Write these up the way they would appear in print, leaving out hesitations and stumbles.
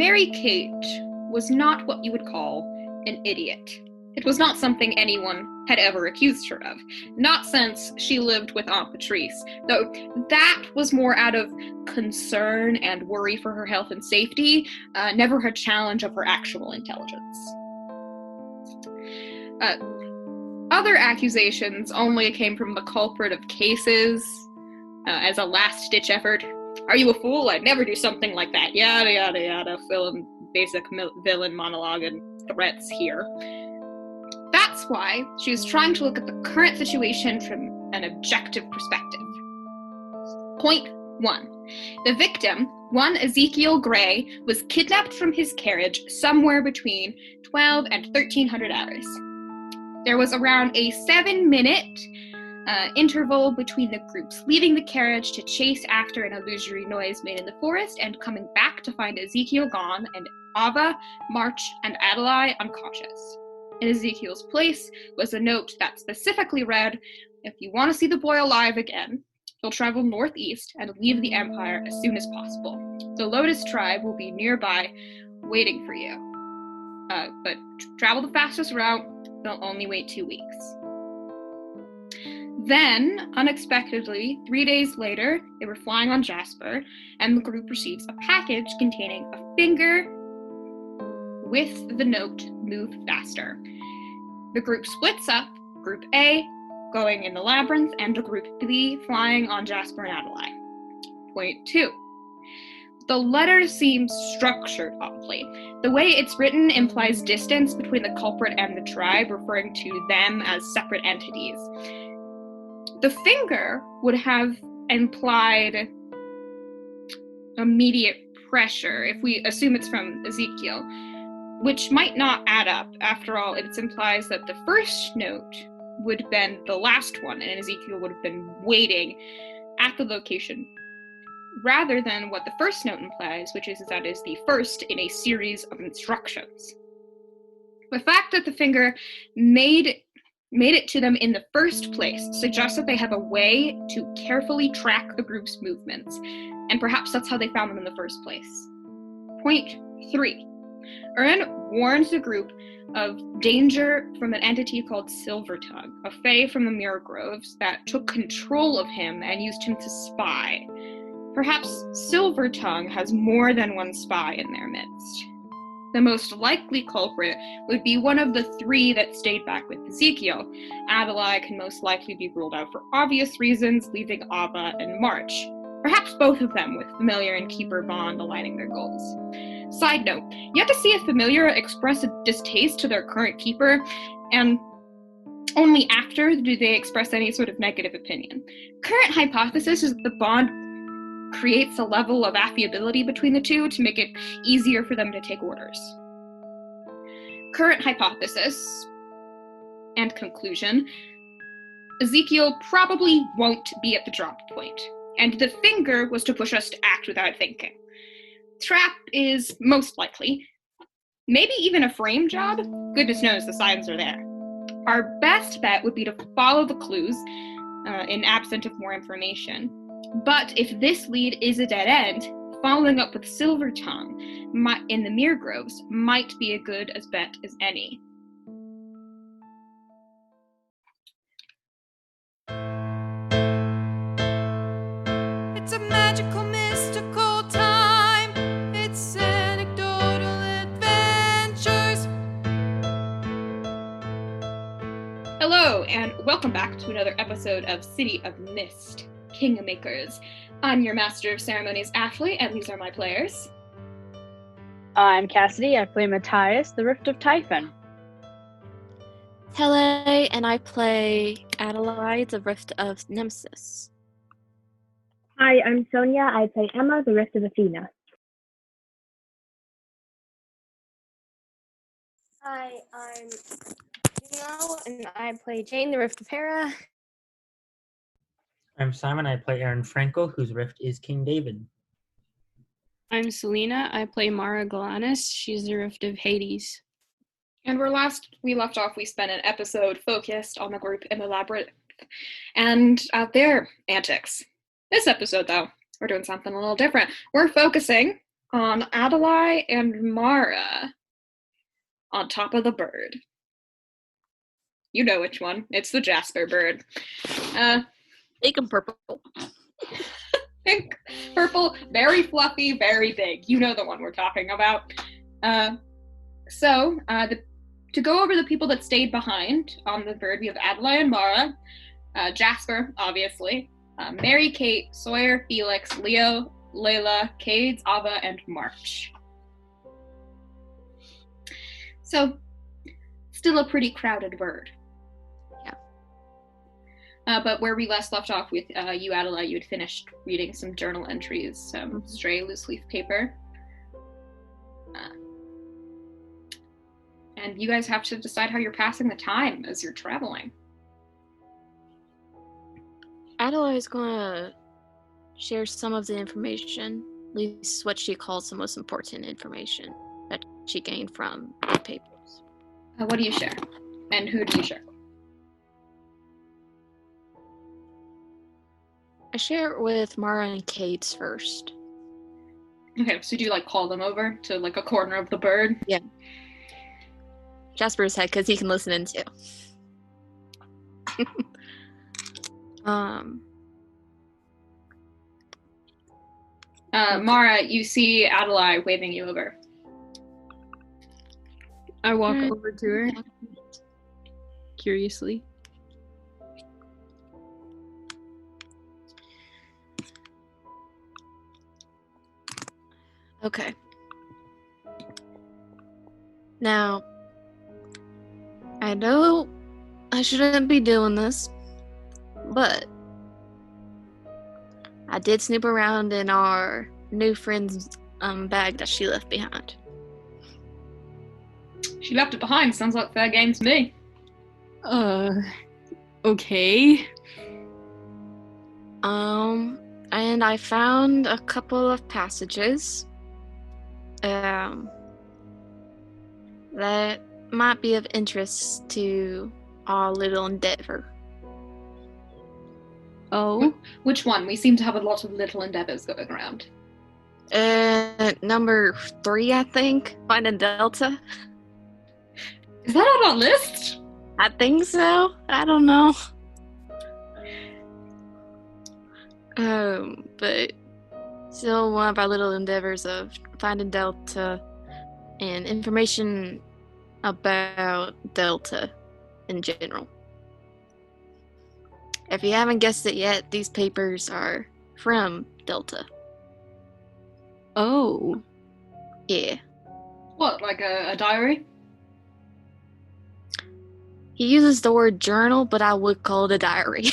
Mary Kate was not what you would call an idiot. It was not something anyone had ever accused her of, not since she lived with Aunt Patrice, though that was more out of concern and worry for her health and safety, never her challenge of her actual intelligence. Other accusations only came from the culprit of cases as a last-ditch effort. Are you a fool? I'd never do something like that. Yada, yada, yada. Film basic villain monologue and threats here. That's why she was trying to look at the current situation from an objective perspective. Point 1. The victim, one Ezekiel Gray, was kidnapped from his carriage somewhere between 12 and 1300 hours. There was around a 7-minute interval between the groups leaving the carriage to chase after an illusory noise made in the forest and coming back to find Ezekiel gone and Ava, March, and Adelaide unconscious. In Ezekiel's place was a note that specifically read, "If you want to see the boy alive again, you'll travel northeast and leave the Empire as soon as possible. The Lotus tribe will be nearby waiting for you. But travel the fastest route, they'll only wait 2 weeks." Then, unexpectedly, 3 days later, they were flying on Jasper, and the group receives a package containing a finger with the note, "Move faster." The group splits up, Group A going in the labyrinth, and Group B flying on Jasper and Adelaide. Point 2. The letter seems structured oddly. The way it's written implies distance between the culprit and the tribe, referring to them as separate entities. The finger would have implied immediate pressure, if we assume it's from Ezekiel, which might not add up. After all, it implies that the first note would have been the last one, and Ezekiel would have been waiting at the location, rather than what the first note implies, which is that it's the first in a series of instructions. The fact that the finger made it to them in the first place suggests that they have a way to carefully track the group's movements, and perhaps that's how they found them in the first place. Point 3. Ern warns the group of danger from an entity called Silvertongue, a fae from the Mirror Groves that took control of him and used him to spy. Perhaps Silvertongue has more than one spy in their midst. The most likely culprit would be one of the 3 that stayed back with Ezekiel. Adelaide can most likely be ruled out for obvious reasons, leaving Ava and March. Perhaps both of them, with Familiar and Keeper bond aligning their goals. Side note, you have to see if Familiar express a distaste to their current Keeper, and only after do they express any sort of negative opinion. Current hypothesis is that the bond creates a level of affability between the two to make it easier for them to take orders. Current hypothesis and conclusion: Ezekiel probably won't be at the drop point, and the finger was to push us to act without thinking. Trap is most likely. Maybe even a frame job? Goodness knows the signs are there. Our best bet would be to follow the clues in absent of more information. But if this lead is a dead end, following up with Silvertongue in the Mirror Groves might be as good a bet as any. It's a magical, mystical time. It's anecdotal adventures. Hello, and welcome back to another episode of City of Mist, Kingmakers. I'm your Master of Ceremonies, Ashley, and these are my players. I'm Cassidy. I play Matthias, the Rift of Typhon. Hello, and I play Adelaide, the Rift of Nemesis. Hi, I'm Sonia. I play Emma, the Rift of Athena. Hi, I'm Juno, and I play Jane, the Rift of Hera. I'm Simon. I play Aaron Franco, whose rift is King David. I'm Selena. I play Mara Galanis. She's the Rift of Hades. And where last we left off, we spent an episode focused on the group in the labyrinth and their antics. This episode, though, we're doing something a little different. We're focusing on Adelaide and Mara on top of the bird. You know which one. It's the Jasper bird. Make them purple. Pink, purple, very fluffy, very big. You know the one we're talking about. To go over the people that stayed behind on the bird, we have Adelaide and Mara, Jasper, obviously, Mary, Kate, Sawyer, Felix, Leo, Layla, Cades, Ava, and March. So, still a pretty crowded bird. Yeah. But where we last left off with you, Adelaide, you had finished reading some journal entries, some stray loose leaf paper. And you guys have to decide how you're passing the time as you're traveling. Adelaide's gonna share some of the information, at least what she calls the most important information that she gained from the papers. What do you share? And who do you share? I share it with Mara and Kate's first. Okay, so do you call them over to a corner of the bird? Yeah. Jasper's head, because he can listen in too. Mara, you see Adelaide waving you over. I walk over to her curiously. Okay. Now, I know I shouldn't be doing this, but I did snoop around in our new friend's bag that she left behind. She left it behind. Sounds like fair game to me. Okay. And I found a couple of passages that might be of interest to our little endeavor. Oh? Which one? We seem to have a lot of little endeavors going around. Number 3, I think. Finding Delta. Is that on our list? I think so. I don't know. But still one of our little endeavors of finding Delta and information about Delta in general. If you haven't guessed it yet, these papers are from Delta. Oh. Yeah. What, like a diary? He uses the word journal, but I would call it a diary.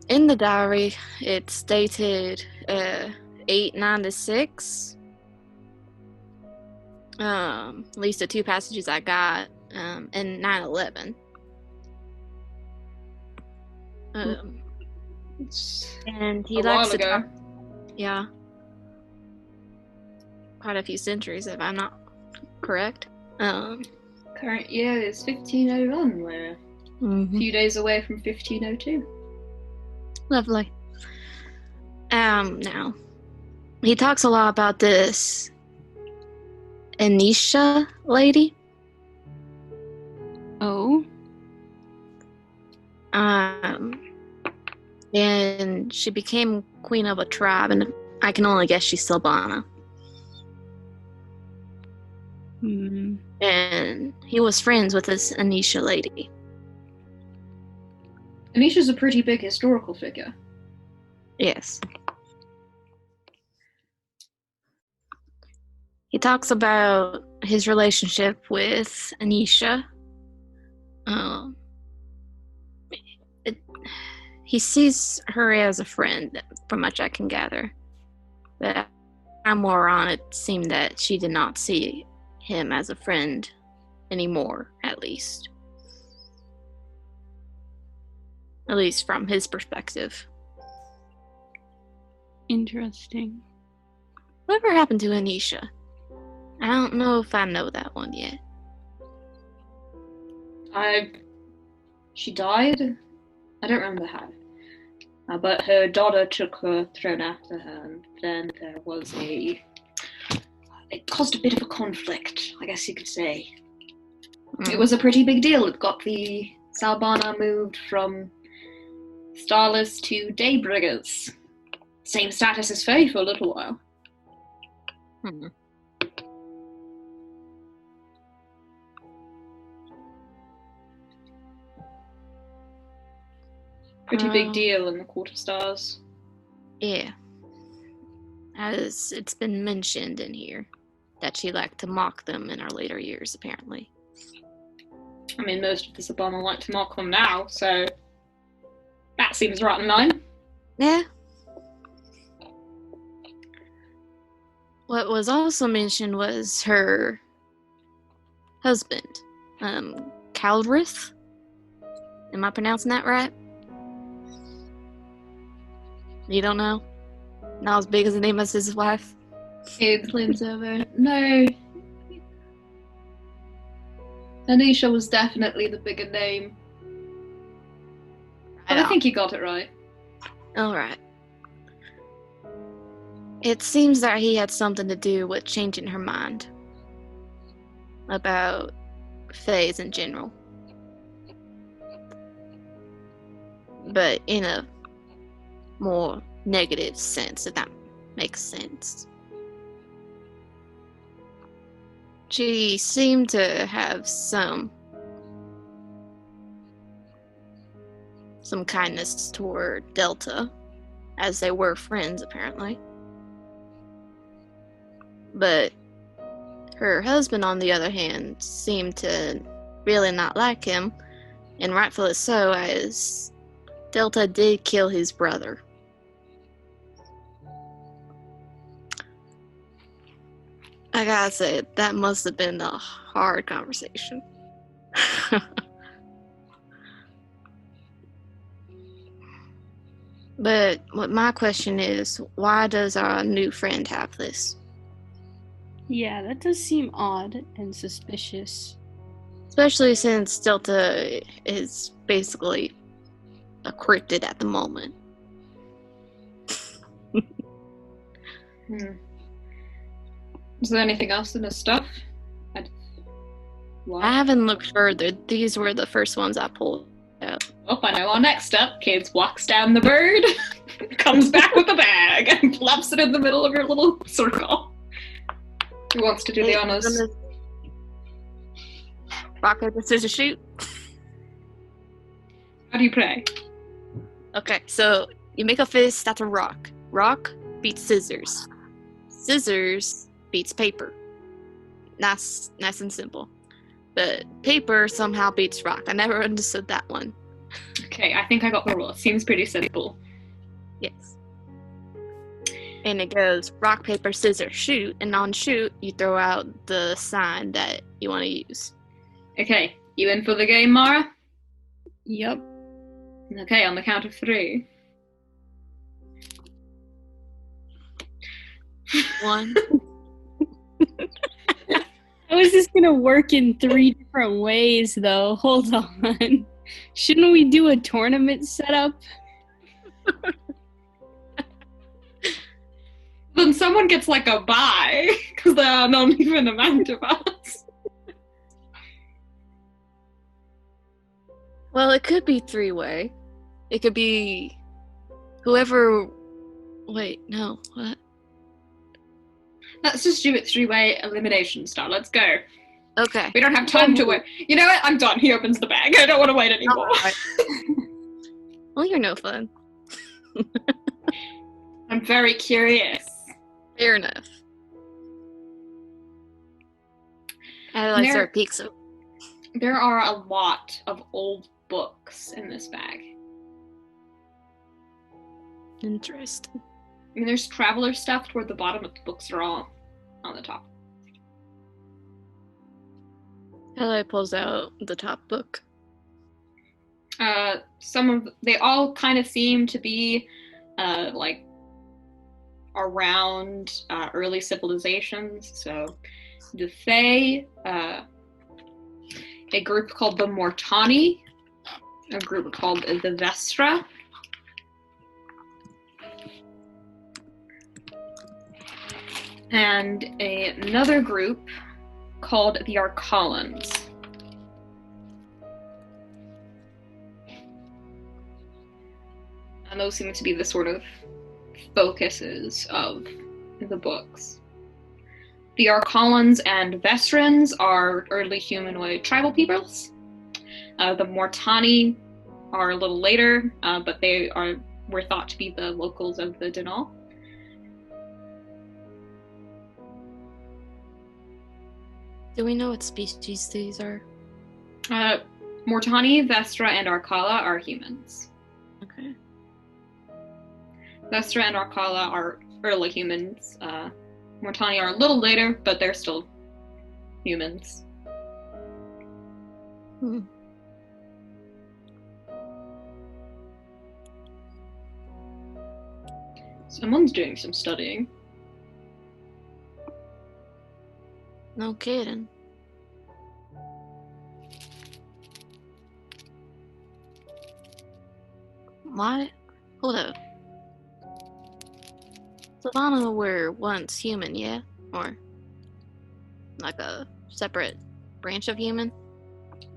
In the diary, it's dated 8/96. At least the 2 passages I got, and 9/11. And he a while likes to ago. talk, yeah, quite a few centuries if I'm not correct. Current year is 1501. We're a few days away from 1502. Lovely. Now, he talks a lot about this Anisha lady. Oh? And she became queen of a tribe, and I can only guess she's Silvana. And he was friends with this Anisha lady. Anisha's a pretty big historical figure. Yes. He talks about his relationship with Anisha. He sees her as a friend, from much I can gather. But I'm more on it seemed that she did not see him as a friend anymore, at least. At least from his perspective. Interesting. Whatever happened to Anisha? I don't know if I know that one yet. She died? I don't remember how. But her daughter took her throne after her, and then there was it caused a bit of a conflict, I guess you could say. It was a pretty big deal. It got the Salbana moved from Starless to Daybringers. Same status as Fae for a little while. Pretty big deal in the Quarter Stars. Yeah. As it's been mentioned in here, that she liked to mock them in her later years, apparently. I mean, most of the Sabana like to mock them now, so that seems right in line. Yeah. What was also mentioned was her husband, Calrith. Am I pronouncing that right? You don't know? Not as big as the name as his wife? Claims over. No. Anisha was definitely the bigger name. But I think you got it right. Alright. It seems that he had something to do with changing her mind about Faes in general. But in a more negative sense, if that makes sense. She seemed to have some kindness toward Delta, as they were friends apparently. But her husband, on the other hand, seemed to really not like him, and rightfully so, as Delta did kill his brother. I gotta say, that must have been a hard conversation. But what my question is, why does our new friend have this? Yeah, that does seem odd and suspicious. Especially since Delta is basically a cryptid at the moment. Is there anything else in his stuff? I haven't looked further. These were the first ones I pulled out. Oh, I know our next step. Kids walks down the bird, comes back with the bag, and plops it in the middle of your little circle. Who wants to do the honors? Rock, paper, scissors, shoot. How do you play? Okay, so you make a fist, that's a rock. Rock beats scissors. Scissors beats paper. Nice and simple. But paper somehow beats rock. I never understood that one. Okay, I think I got the rule. It seems pretty simple. Yes. And it goes rock, paper, scissors, shoot. And on shoot, you throw out the sign that you want to use. Okay, you in for the game, Mara? Yep. Okay, on the count of 3. 1. How is this gonna work in 3 different ways, though? Hold on. Shouldn't we do a tournament setup? Then someone gets like a bye, because there are not even amount of us. Well, it could be 3-way. It could be whoever... Wait, no, what? Let's just do it 3-way elimination style. Let's go. Okay. We don't have time to wait. You know what? I'm done. He opens the bag. I don't want to wait anymore. Right. Well, you're no fun. I'm very curious. Fair enough. I like Sir Pixel. There are a lot of old books in this bag. Interesting. I mean, there's traveler stuff toward the bottom, but the books are all on the top. Eli pulls out the top book. They all kind of seem to be like around early civilizations. So the Fae, a group called the Mortani, a group called the Vestra, and another group called the Arcallans. And those seem to be the sort of focuses of the books. The Arcallans and Vestrans are early humanoid tribal peoples. The Mortani are a little later, but were thought to be the locals of the Denal. Do we know what species these are? Mortani, Vestra, and Arcala are humans. Okay. Vestra and Arcala are early humans. Mortani are a little later, but they're still humans. Hmm. Someone's doing some studying. No kidding. Why? Hold up. Savannah were once human, yeah? Or like a separate branch of human?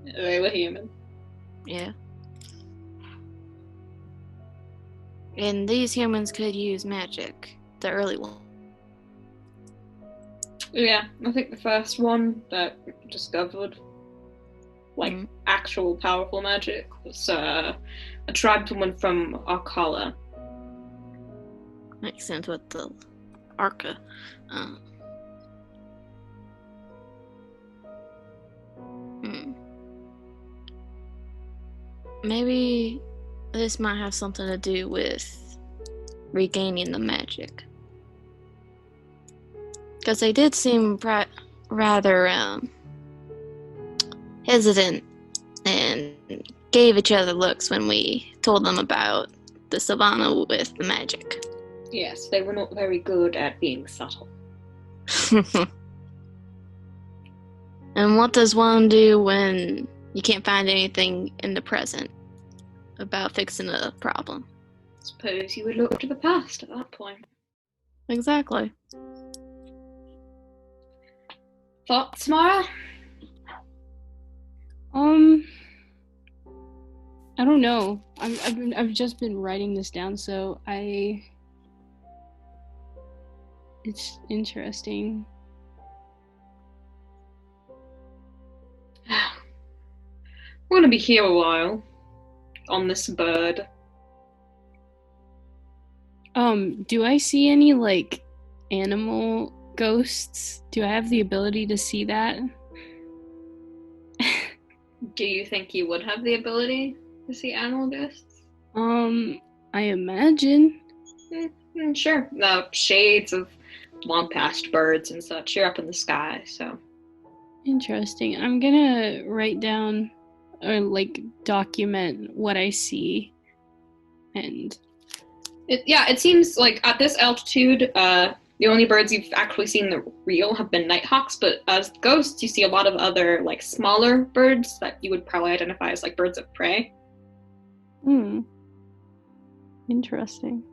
They were human. Yeah. And these humans could use magic, the early one. Yeah, I think the first one that discovered actual powerful magic was a tribeswoman from Arcala. Makes sense with the Arca. Maybe this might have something to do with regaining the magic. Because they did seem rather hesitant and gave each other looks when we told them about the savannah with the magic. Yes, they were not very good at being subtle. And what does one do when you can't find anything in the present about fixing a problem? Suppose you would look to the past at that point. Exactly. Thoughts, Mara? I don't know. I've just been writing this down, so it's interesting. We're gonna be here a while on this bird. Do I see any animal ghosts? Do I have the ability to see that? Do you think you would have the ability to see animal ghosts? I imagine. Sure. The shades of long past birds and such. You're up in the sky, so. Interesting. I'm gonna write down or document what I see. And it seems like at this altitude, the only birds you've actually seen that real have been nighthawks, but as ghosts, you see a lot of other smaller birds that you would probably identify as birds of prey. Interesting.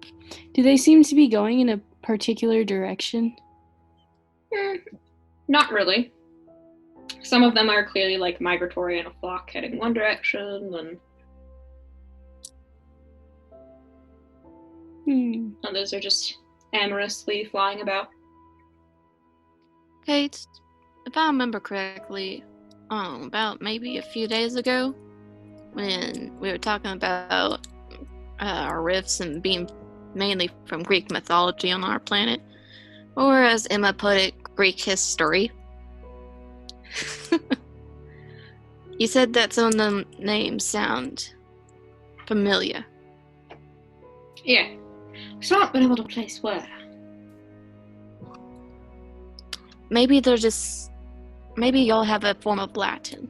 Do they seem to be going in a particular direction? Not really. Some of them are clearly migratory in a flock heading one direction, and others are just amorously flying about. Kate, if I remember correctly, about maybe a few days ago, when we were talking about our rifts and being mainly from Greek mythology on our planet, or as Emma put it, Greek history. You said that some of the names sound familiar. Yeah. So I've been able to place where. Maybe y'all have a form of Latin.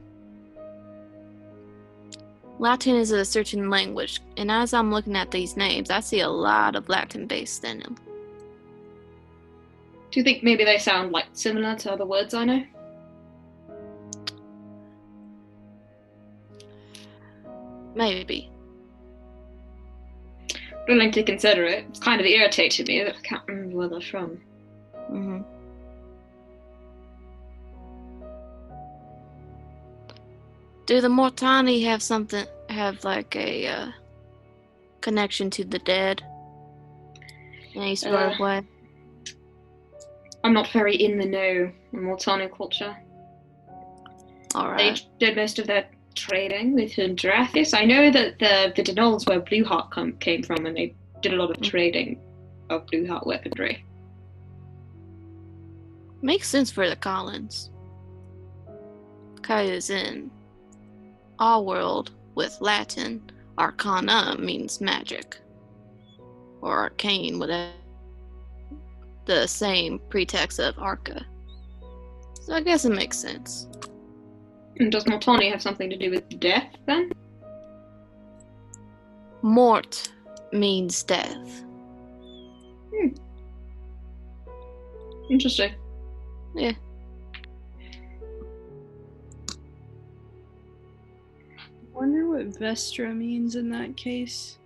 Latin is a certain language, and as I'm looking at these names, I see a lot of Latin based in them. Do you think maybe they sound similar to other words I know? Maybe. Willing to consider it. It's kind of irritated me that I can't remember where they're from. Do the Mortani have like a connection to the dead in any sort of way? I'm not very in the know on Mortani culture. Alright. They did most of their trading with Drathis. I know that the Denolds where Blueheart came from, and they did a lot of trading of Blueheart weaponry. Makes sense for the Collins. Because in our world, with Latin, arcana means magic. Or arcane, whatever. The same pretext of arca. So I guess it makes sense. And does Mortani have something to do with death, then? Mort means death. Interesting. Yeah. Wonder what Vestra means in that case.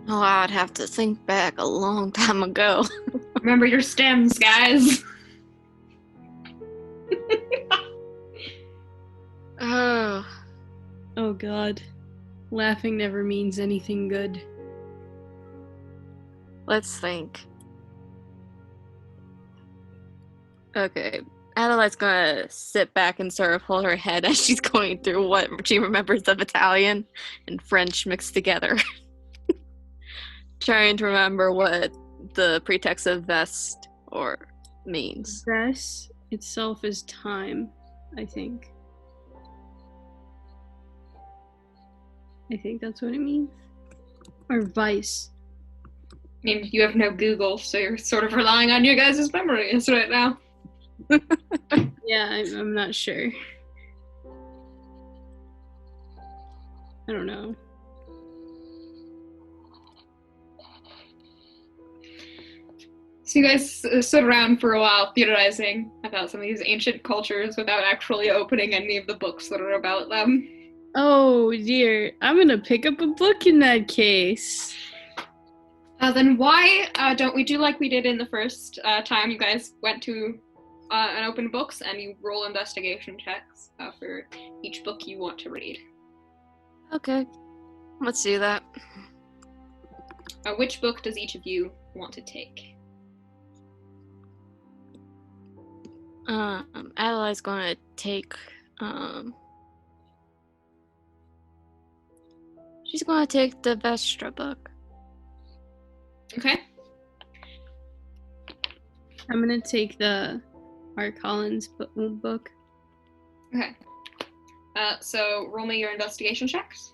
Oh, I'd have to think back a long time ago. Remember your stems, guys. Oh. Oh god. Laughing never means anything good. Let's think. Okay. Adelaide's gonna sit back and sort of hold her head as she's going through what she remembers of Italian and French mixed together. Trying to remember what the pretext of vest or means. Vest itself is time, I think. I think that's what it means. Or vice. I mean, you have no Google, so you're sort of relying on your guys' memories right now. Yeah, I'm not sure. I don't know. So you guys stood around for a while theorizing about some of these ancient cultures without actually opening any of the books that are about them. Oh dear, I'm gonna pick up a book in that case. Then why don't we do like we did in the first time you guys went to an open books and you roll investigation checks for each book you want to read. Okay. Let's do that. Which book does each of you want to take? Adelaide's gonna take, she's gonna take the Vestra book. Okay. I'm gonna take the Art Collins book. Okay. So roll me your investigation checks.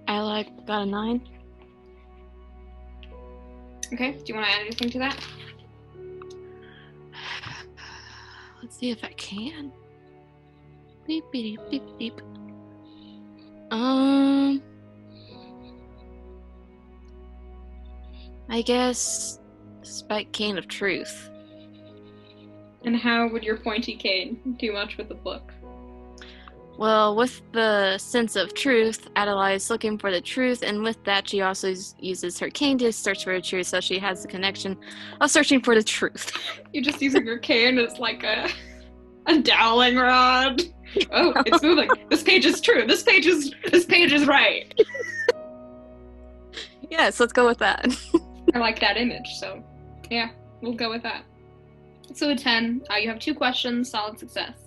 Adelaide got a 9. Okay. Do you want to add anything to that? Let's see if I can. Beep, beep, beep, beep. I guess Spike Cane of Truth. And how would your pointy cane do much with the book? Well, with the sense of truth, Adelaide's looking for the truth, and with that, she also uses her cane to search for the truth, so she has the connection of searching for the truth. You're just using your cane as like a dowling rod. Oh, it's moving. This page is true. This page is right. Yes, let's go with that. I like that image, so yeah, we'll go with that. So a 10. You have 2 questions, solid success.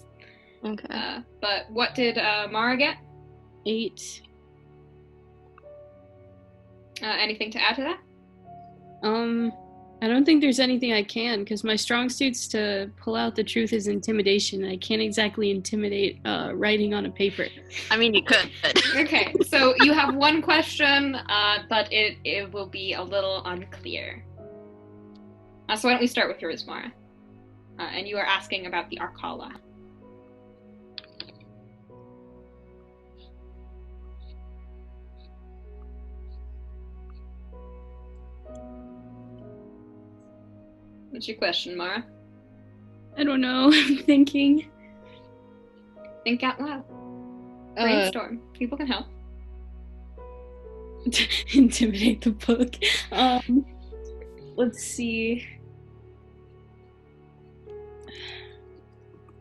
Okay. But what did Mara get? 8. Anything to add to that? I don't think there's anything I can, because my strong suits to pull out the truth is intimidation. I can't exactly intimidate writing on a paper. I mean, you could. Okay, so you have 1 question, but it will be a little unclear. So why don't we start with yours, Mara? And you are asking about the Arcala. What's your question, Mara? I don't know. I'm thinking. Think out loud. Brainstorm. People can help. Intimidate the book. Let's see.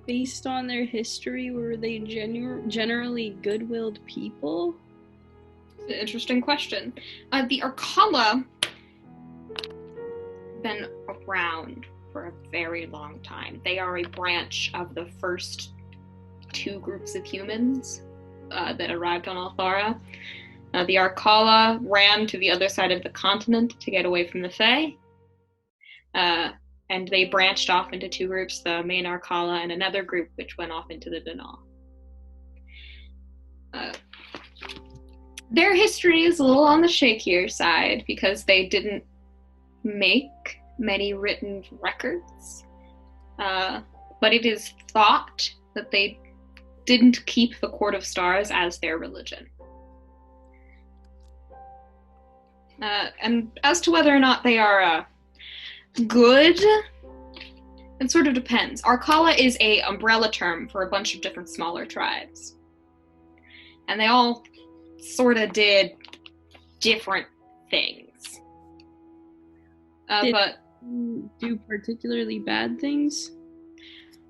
Based on their history, were they generally good-willed people? It's an interesting question. The Arcala been around for a very long time. They are a branch of the first two groups of humans that arrived on Althara. The Arcala ran to the other side of the continent to get away from the Fae. And they branched off into two groups, the main Arcala and another group which went off into the Denal. Their history is a little on the shakier side because they didn't make many written records. But it is thought that they didn't keep the Court of Stars as their religion. And as to whether or not they are good, it sort of depends. Arcala is a umbrella term for a bunch of different smaller tribes. And they all sort of did different things. But do particularly bad things?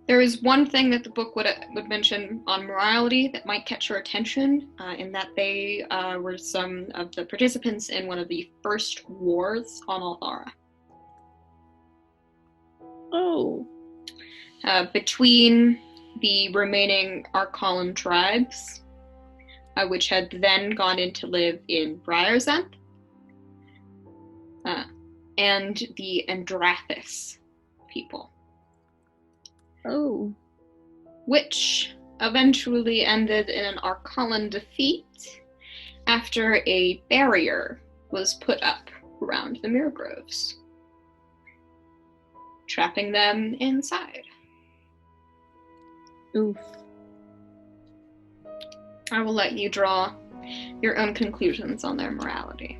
there is one thing that the book would mention on morality that might catch your attention, in that they were some of the participants in one of the first wars on Althara. Oh. Between the remaining Arcalan tribes, which had then gone in to live in Briarzanth, and the Andrathis people. Oh. Which eventually ended in an Arcalan defeat after a barrier was put up around the Mirror Groves, trapping them inside. Oof. I will let you draw your own conclusions on their morality.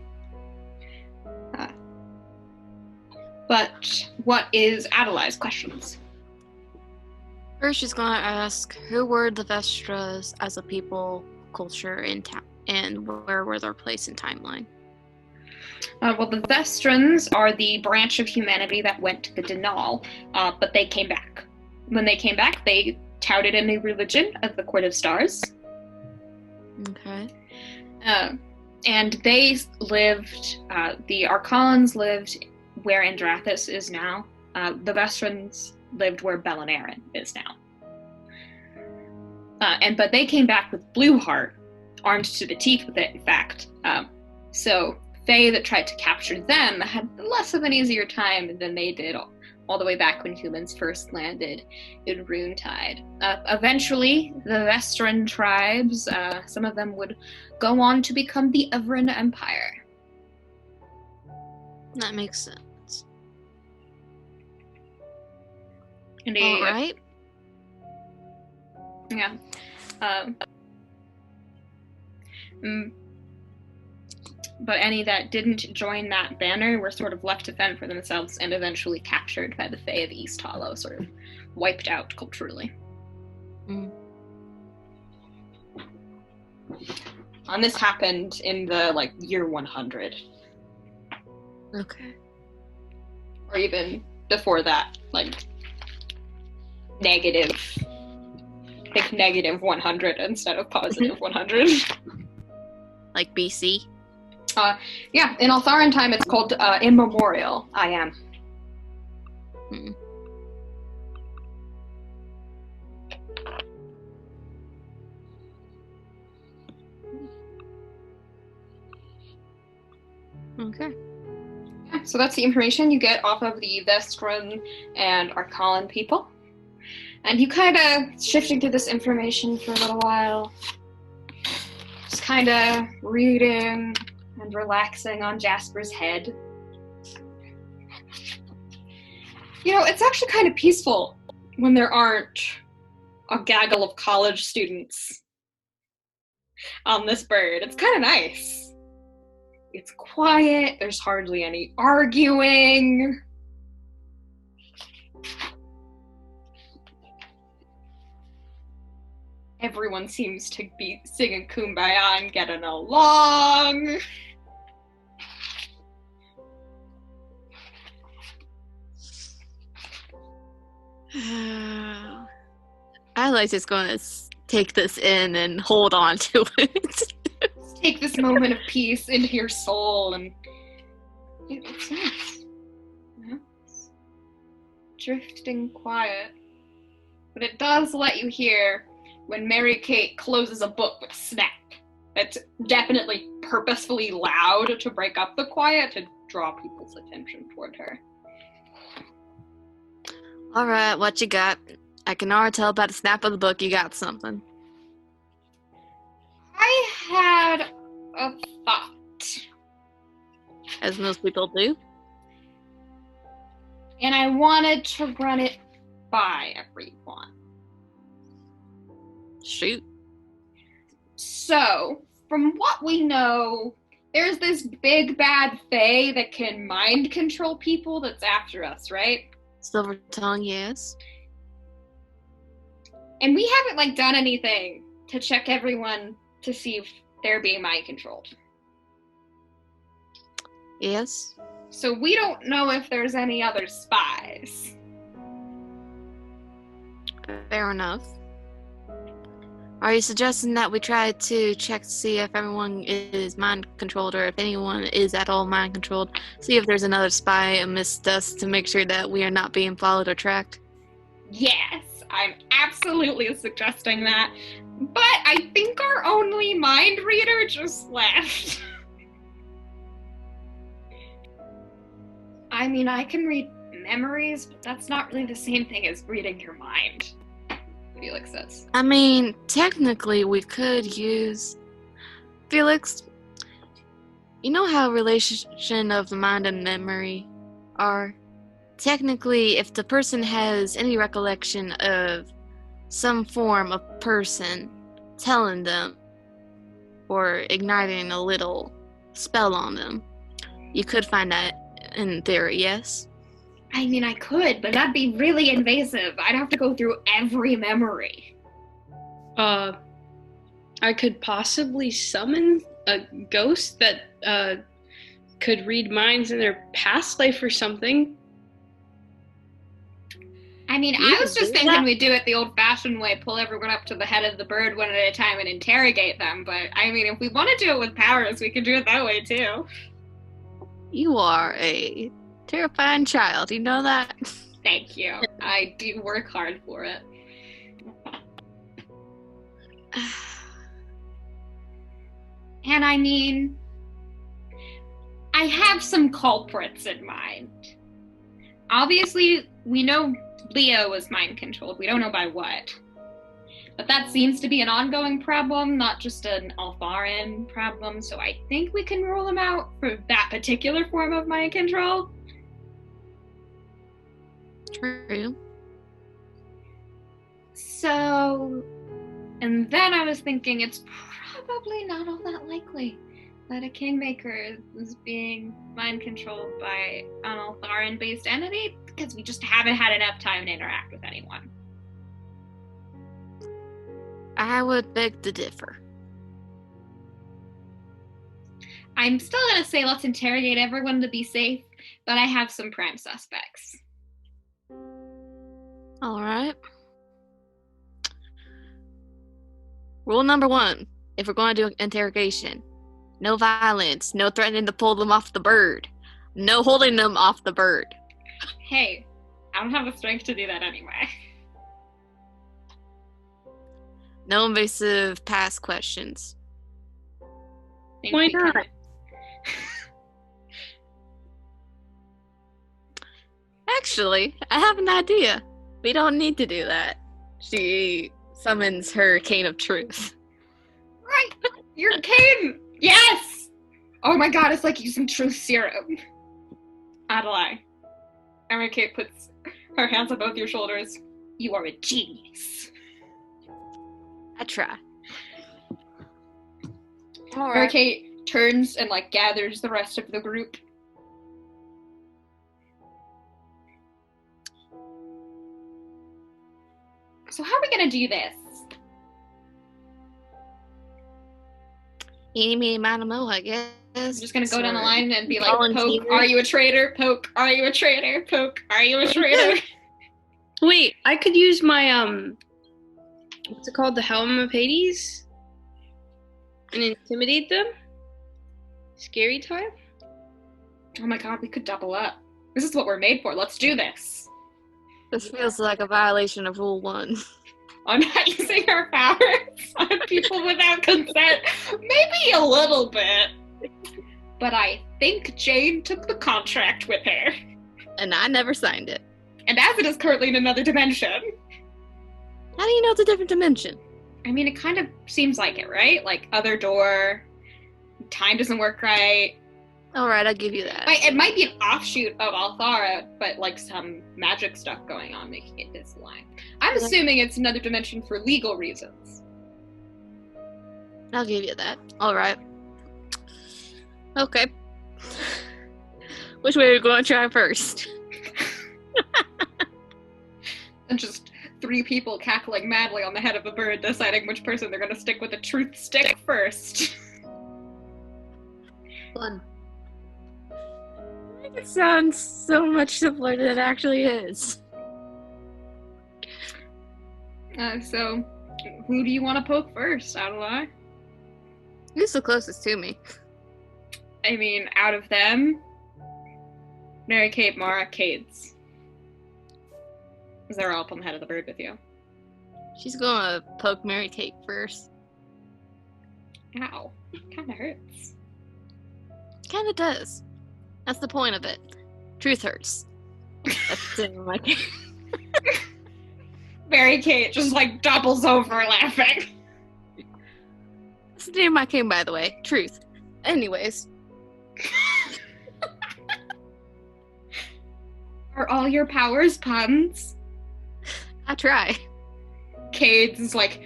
But what is Adelai's questions? First, she's gonna ask, who were the Vestras as a people, culture, and where were their place in timeline? Well, the Vestrans are the branch of humanity that went to the Denal, but they came back. When they came back, they touted a new religion of the Court of Stars. Okay. And they lived, the Arcalans lived where Andrathis is now. The Vestrans lived where Belinarin is now. But they came back with Blueheart, armed to the teeth with it, in fact. So Fae that tried to capture them had less of an easier time than they did all the way back when humans first landed in Runetide. Eventually, the Vestran tribes, some of them would go on to become the Evran Empire. That makes sense. And All right. Yeah. But any that didn't join that banner were sort of left to fend for themselves and eventually captured by the Fae of East Hollow, sort of wiped out culturally. Mm. And this happened in the, year 100. Okay. Or even before that, negative. Think negative 100 instead of positive 100. Like BC? Yeah, in Altharan time it's called immemorial. I am. Mm. Okay. Yeah, so that's the information you get off of the Vestran and Arcalan people. And you kind of shifting through this information for a little while. Just kind of reading and relaxing on Jasper's head. It's actually kind of peaceful when there aren't a gaggle of college students on this bird. It's kind of nice. It's quiet, there's hardly any arguing. Everyone seems to be singing Kumbaya and getting along. Adelaide's just going to take this in and hold on to it. Take this moment of peace into your soul and it makes sense. You know? It's drifting quiet. But it does let you hear when Mary Kate closes a book with a snap. It's definitely purposefully loud to break up the quiet to draw people's attention toward her. All right, what you got? I can already tell by the snap of the book you got something. I had a thought. As most people do. And I wanted to run it by everyone. Shoot. So, from what we know, there's this big bad fae that can mind control people that's after us, right? Silver tongue, yes. And we haven't done anything to check everyone to see if they're being mind controlled. Yes. So we don't know if there's any other spies. Fair enough. Are you suggesting that we try to check to see if everyone is mind controlled, or if anyone is at all mind controlled? See if there's another spy amidst us to make sure that we are not being followed or tracked? Yes, I'm absolutely suggesting that. But I think our only mind reader just left. I mean, I can read memories, but that's not really the same thing as reading your mind, Felix says. I mean, technically we could use... Felix, you know how relation of the mind and memory are? Technically, if the person has any recollection of some form of person telling them or igniting a little spell on them, you could find that in theory, yes? I mean, I could, but that'd be really invasive. I'd have to go through every memory. I could possibly summon a ghost that could read minds in their past life or something. I mean, You I was could just do thinking that. we'd do it the old-fashioned way, pull everyone up to the head of the bird one at a time and interrogate them. But, I mean, if we want to do it with powers, we can do it that way, too. You are a terrifying child, you know that? Thank you. I do work hard for it. And I mean, I have some culprits in mind. Obviously, we know Leo was mind controlled. We don't know by what. But that seems to be an ongoing problem, not just an Alfarin problem. So I think we can rule him out for that particular form of mind control. True. So, and then I was thinking it's probably not all that likely that a Kingmaker is being mind controlled by an Altharan-based entity, because we just haven't had enough time to interact with anyone. I would beg to differ. I'm still gonna say let's interrogate everyone to be safe, but I have some prime suspects. Alright. Rule number 1, if we're going to do an interrogation, no violence, no threatening to pull them off the bird, no holding them off the bird. Hey, I don't have the strength to do that anyway. No invasive past questions. Think Why we can- not? Actually, I have an idea. We don't need to do that. She summons her cane of truth. Right! Your cane! Yes! Oh my god, it's like using truth serum. Adelaide. Mary Kate puts her hands on both your shoulders. You are a genius. I try. Mary Kate turns and gathers the rest of the group. So how are we gonna do this? Eeny, meeny, miny, moe, I guess. I'm just gonna go down the Or line and be like, Poke, volunteer. are you a traitor? Poke, are you a traitor? Poke, are you a traitor? Wait, I could use my what's it called? The Helm of Hades? And intimidate them? Scary time? Oh my god, we could double up. This is what we're made for. Let's do this. This feels like a violation of Rule 1. I'm not using our powers on people without consent. Maybe a little bit. But I think Jane took the contract with her. And I never signed it. And as it is currently in another dimension. How do you know it's a different dimension? I mean, it kind of seems like it, right? Like, other door, time doesn't work right. Alright, I'll give you that. It might be an offshoot of Althara, but like some magic stuff going on making it this line. I'm assuming it's another dimension for legal reasons. I'll give you that. Alright. Okay. Which way are we going to try first? And just 3 people cackling madly on the head of a bird, deciding which person they're going to stick with a truth stick first. Fun. It sounds so much simpler than it actually is. So, who do you want to poke first, Adelaide? Who's the closest to me? I mean, out of them, Mary Kate, Mara, Cades. Because they're all up on the head of the bird with you. She's gonna poke Mary Kate first. Ow. Kinda hurts. Kinda does. That's the point of it. Truth hurts. That's the name of my game. Mary Kate just like doubles over laughing. That's the name of my game, by the way. Truth. Anyways. Are all your powers puns? I try. Cades is like,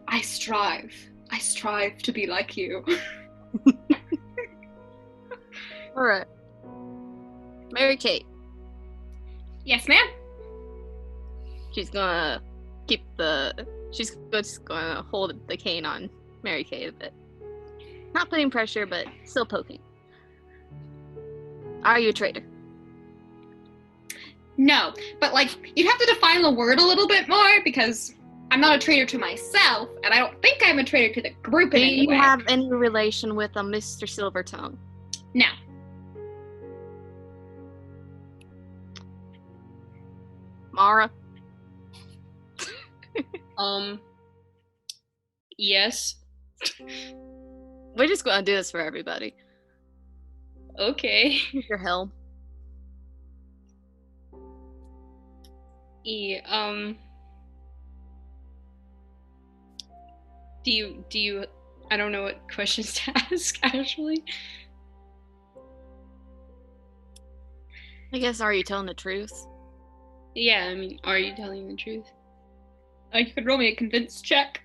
I strive to be like you. Alright. Mary Kate. Yes, ma'am? She's gonna she's just gonna hold the cane on Mary Kate a bit. Not putting pressure, but still poking. Are you a traitor? No, but like, you'd have to define the word a little bit more, because I'm not a traitor to myself, and I don't think I'm a traitor to the group Do in any you way. have any relation with a Mr. Silvertongue? No. Mara? Yes. We're just gonna do this for everybody. Okay. Use your helm. Yeah, do you, I don't know what questions to ask, actually. I guess, are you telling the truth? Yeah, I mean, are you telling the truth? You could roll me a convince check.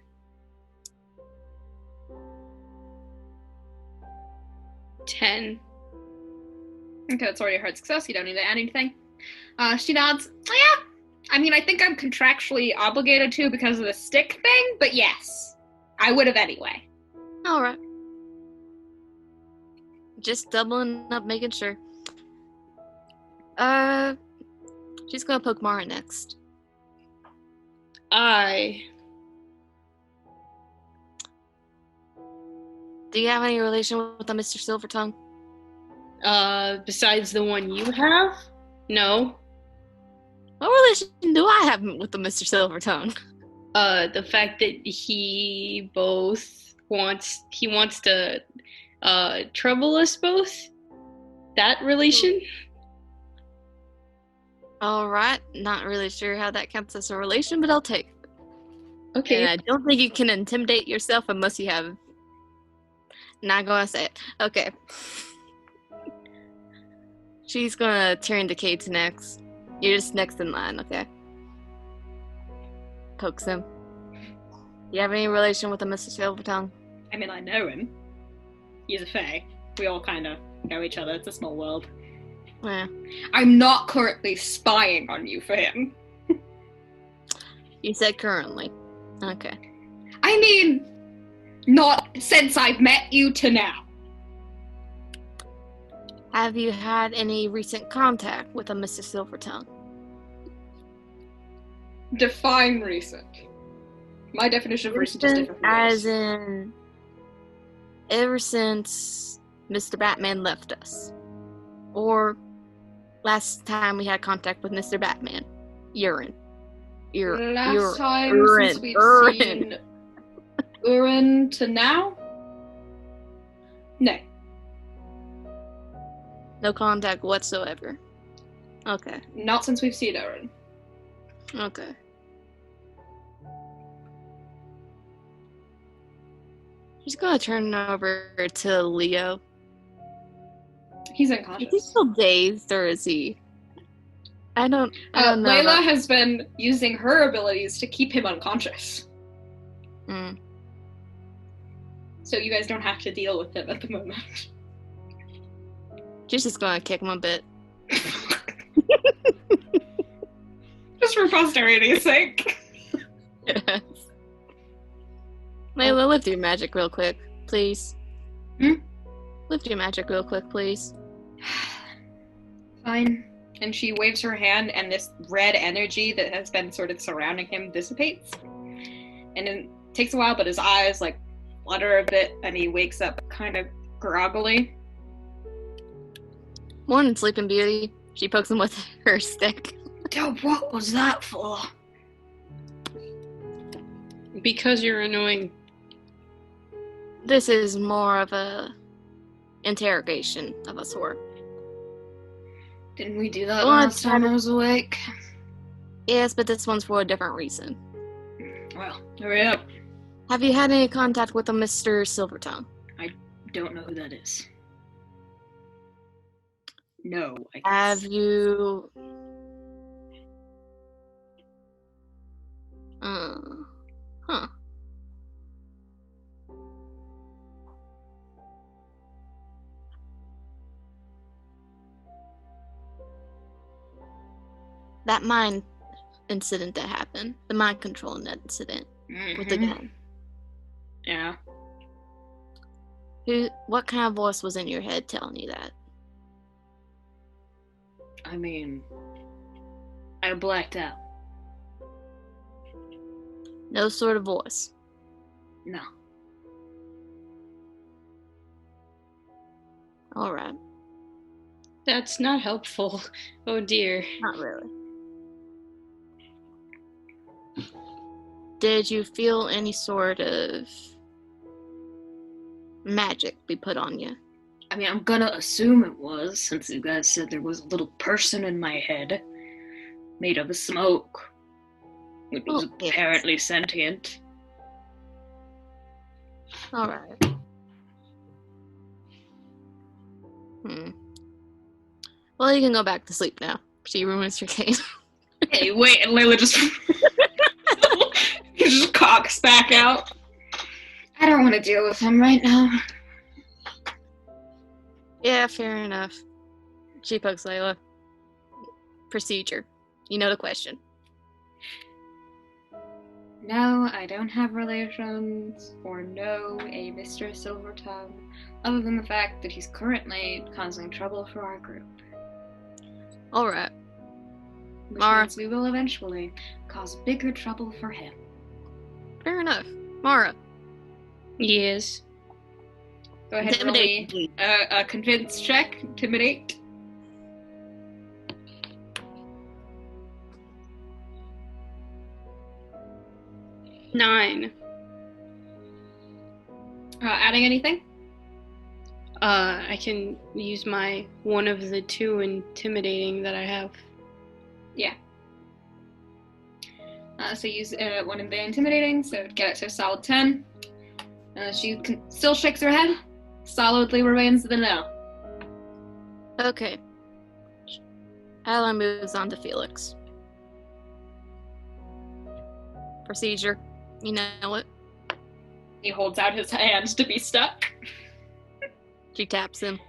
10. Okay, that's already a hard success. You don't need to add anything. She nods. Yeah. I mean, I think I'm contractually obligated to because of the stick thing, but yes. I would have anyway. Alright. Just doubling up, making sure. She's gonna poke Mara next. Do you have any relation with a Mr. Silvertongue? Besides the one you have? No. What relation do I have with the Mr. Silvertongue? The fact that he wants to, trouble us both? That relation? Alright, not really sure how that counts as a relation, but I'll take it. Okay. And I don't think you can intimidate yourself unless you have... Not gonna say it. Okay. She's gonna turn to Kate's next. You're just next in line, okay? Pokes him. You have any relation with a Mr. Silvertongue? I mean, I know him. He's a fae. We all kind of know each other. It's a small world. Yeah. I'm not currently spying on you for him. You said currently. Okay. I mean, not since I've met you to now. Have you had any recent contact with a Mr. Silvertongue? Define recent. My definition of recent is different from As yours. in, ever since Mr. Batman left us. Or last time we had contact with Mr. Batman. Urine. Last time Urin, since we've Urin. seen Urin to now? No. No contact whatsoever. Okay. Not since we've seen Urin. Okay. He's gonna turn it over to Leo. He's Is he unconscious. still dazed or is he? I don't know. Layla about- has been using her abilities to keep him unconscious. Mm. So you guys don't have to deal with him at the moment. She's just gonna kick him a bit. Just for posterity's sake. Yes. Layla, lift your magic real quick, please. Hmm? Lift your magic real quick, please. Fine. And she waves her hand, and this red energy that has been sort of surrounding him dissipates. And it takes a while, but his eyes like flutter a bit, and he wakes up kind of groggily. Morning, Sleeping Beauty. She pokes him with her stick. Oh, what was that for? Because you're annoying. This is more of a interrogation of a sort. Didn't we do that Well, last time I was awake? Yes, but this one's for a different reason. Well, hurry up. Have you had any contact with a Mr. Silvertongue? Don't know who that is. No, I guess. Have you... Huh. That mind incident that happened, the mind control incident with the Mhm. gun. Yeah. What kind of voice was in your head telling you that? I mean, I blacked out. No sort of voice. No. All right. That's not helpful. Oh dear. Not really. Did you feel any sort of magic be put on you? I mean, I'm gonna assume it was, since you guys said there was a little person in my head made of smoke. It was Oh, yes. apparently sentient. All right. Well, you can go back to sleep now. She ruins your game. Hey, wait, and Layla just he just cocks back out. I don't want to deal with him right now. Yeah, fair enough. She pokes Layla. Procedure. You know the question. No, I don't have relations or know a Mr. Silvertongue, other than the fact that he's currently causing trouble for our group. All right. Which Mara. means we will eventually cause bigger trouble for him. Fair enough. Mara. Yes. Go ahead and roll me Intimidate. a convince check. Intimidate. Nine. Adding anything? I can use my one of the two intimidating that I have. Yeah. So use one of the intimidating, so get it to a solid 10. She still shakes her head, solidly remains the no. Okay. Alan moves on to Felix. Procedure. You know it. He holds out his hand to be stuck. She taps him.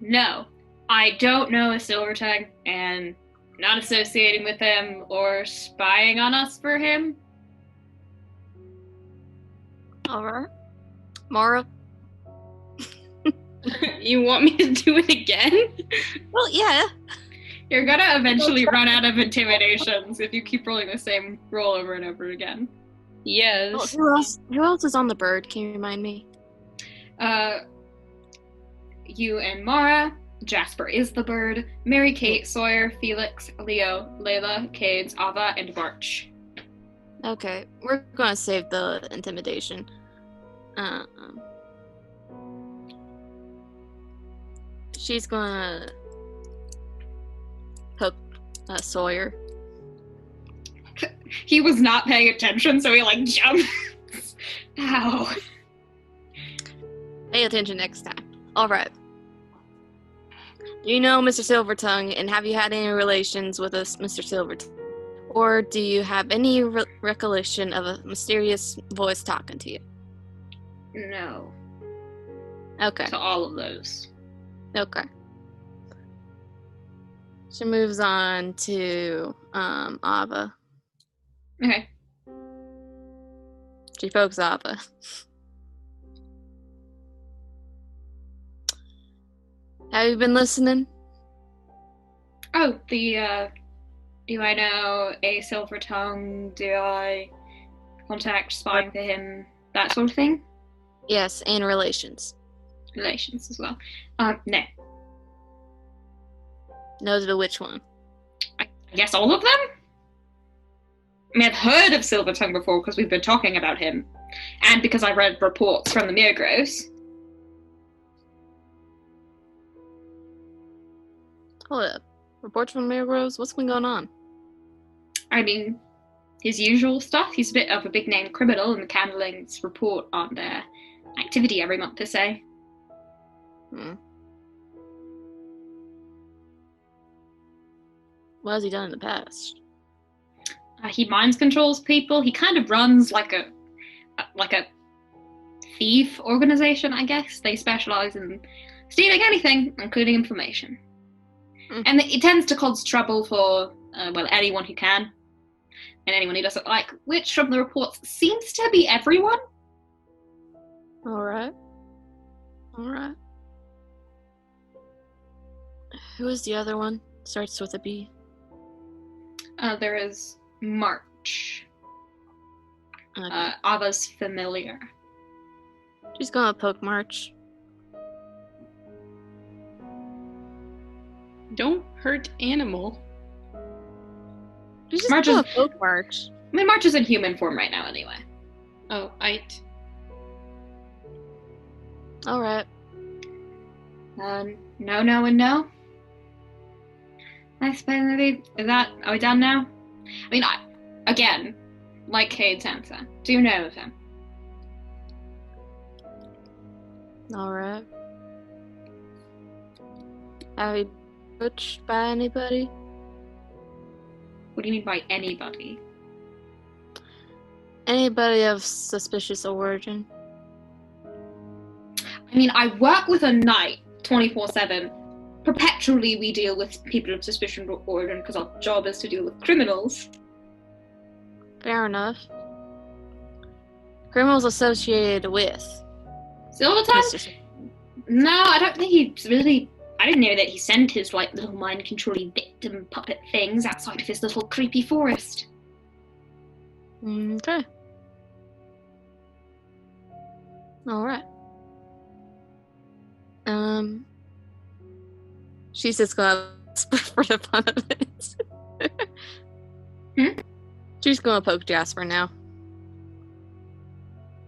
No. I don't know a Silvertongue, and not associating with him or spying on us for him. Alright. Mara? You want me to do it again? Well, yeah. You're gonna eventually run out of intimidations if you keep rolling the same roll over and over again. Yes. Who else is on the bird? Can you remind me? You and Mara. Jasper is the bird. Mary Kate, Sawyer, Felix, Leo, Layla, Cades, Ava, and March. Okay, we're gonna save the intimidation. She's gonna poke Sawyer. He was not paying attention, so he like jumps. Ow. Pay attention next time. Alright. Do you know Mr. Silvertongue, and have you had any relations with us, Mr. Silvertongue? Or do you have any recollection of a mysterious voice talking to you? No. Okay. To all of those. Okay. She moves on to Ava. Okay. She pokes Ava. Have you been listening? Oh, do I know a Silver Tongue? Do I contact spying for him? That sort of thing? Yes, and relations. Relations as well. No. No to which one? I guess all of them? I mean, I've heard of Silver Tongue before because we've been talking about him. And because I read reports from the Mirgros. Hold up. Reports from Mirrors? What's been going on? I mean, his usual stuff. He's a bit of a big name criminal, and the Candlings report on their activity every month, they say. What has he done in the past? He mind controls people. He kind of runs like a thief organization, I guess. They specialize in stealing anything, including information. And it tends to cause trouble for, anyone who can. And anyone who doesn't like, which from the reports seems to be everyone. Alright. Who is the other one? Starts with a B. There is March. Okay. Ava's familiar. She's gonna poke March. Don't hurt animal. She's just March gonna is- poke March. I mean, March is in human form right now anyway. Oh, Alright. No, and no. I suppose maybe, are we done now? I mean, again, like Cade's answer, do know of him. Alright. Have you been approached by anybody? What do you mean by anybody? Anybody of suspicious origin? I mean, I work with a knight 24/7. Perpetually we deal with people of suspicion or origin because our job is to deal with criminals. Fair enough. Criminals associated with Silvertongue? Mr. No, I don't think he's really... I didn't know that he sent his, little mind-controlling victim puppet things outside of his little creepy forest. Okay. Alright. She's just gonna for the fun of it. She's gonna poke Jasper now.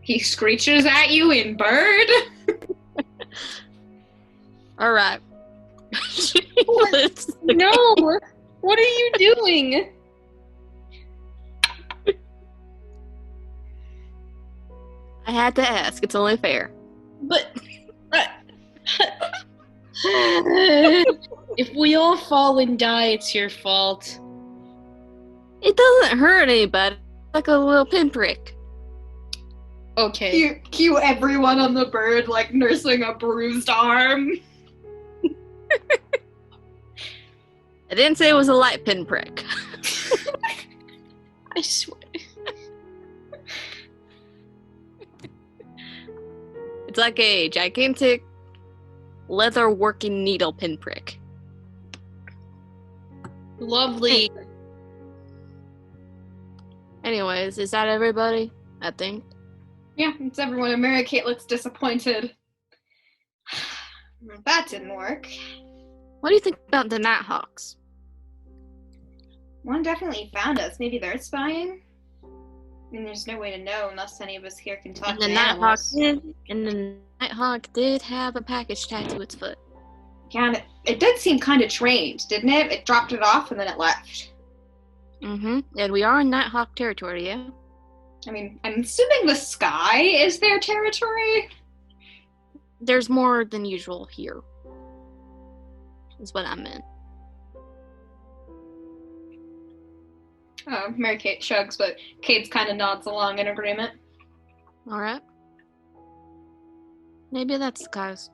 He screeches at you in bird? Alright. No! What are you doing? I had to ask. It's only fair. But if we all fall and die, it's your fault. It doesn't hurt anybody. Like a little pinprick. Okay. Cue everyone on the bird, nursing a bruised arm. I didn't say it was a light pinprick. I swear. It's like a gigantic leather working needle pinprick. Lovely. Anyways, is that everybody? I think. Yeah, it's everyone. And Mary Kate looks disappointed. That didn't work. What do you think about the Nighthawks? One definitely found us. Maybe they're spying? I mean, there's no way to know unless any of us here can talk And to the animals. Nighthawk did have a package tied to its foot. Yeah, and it did seem kind of trained, didn't it? It dropped it off and then it left. Mm-hmm. And we are in Nighthawk territory, yeah? I mean, I'm assuming the sky is their territory? There's more than usual here. Is what I meant. Oh, Mary Kate shrugs, but Kate kind of nods along in agreement. Alright. Maybe that's the cause.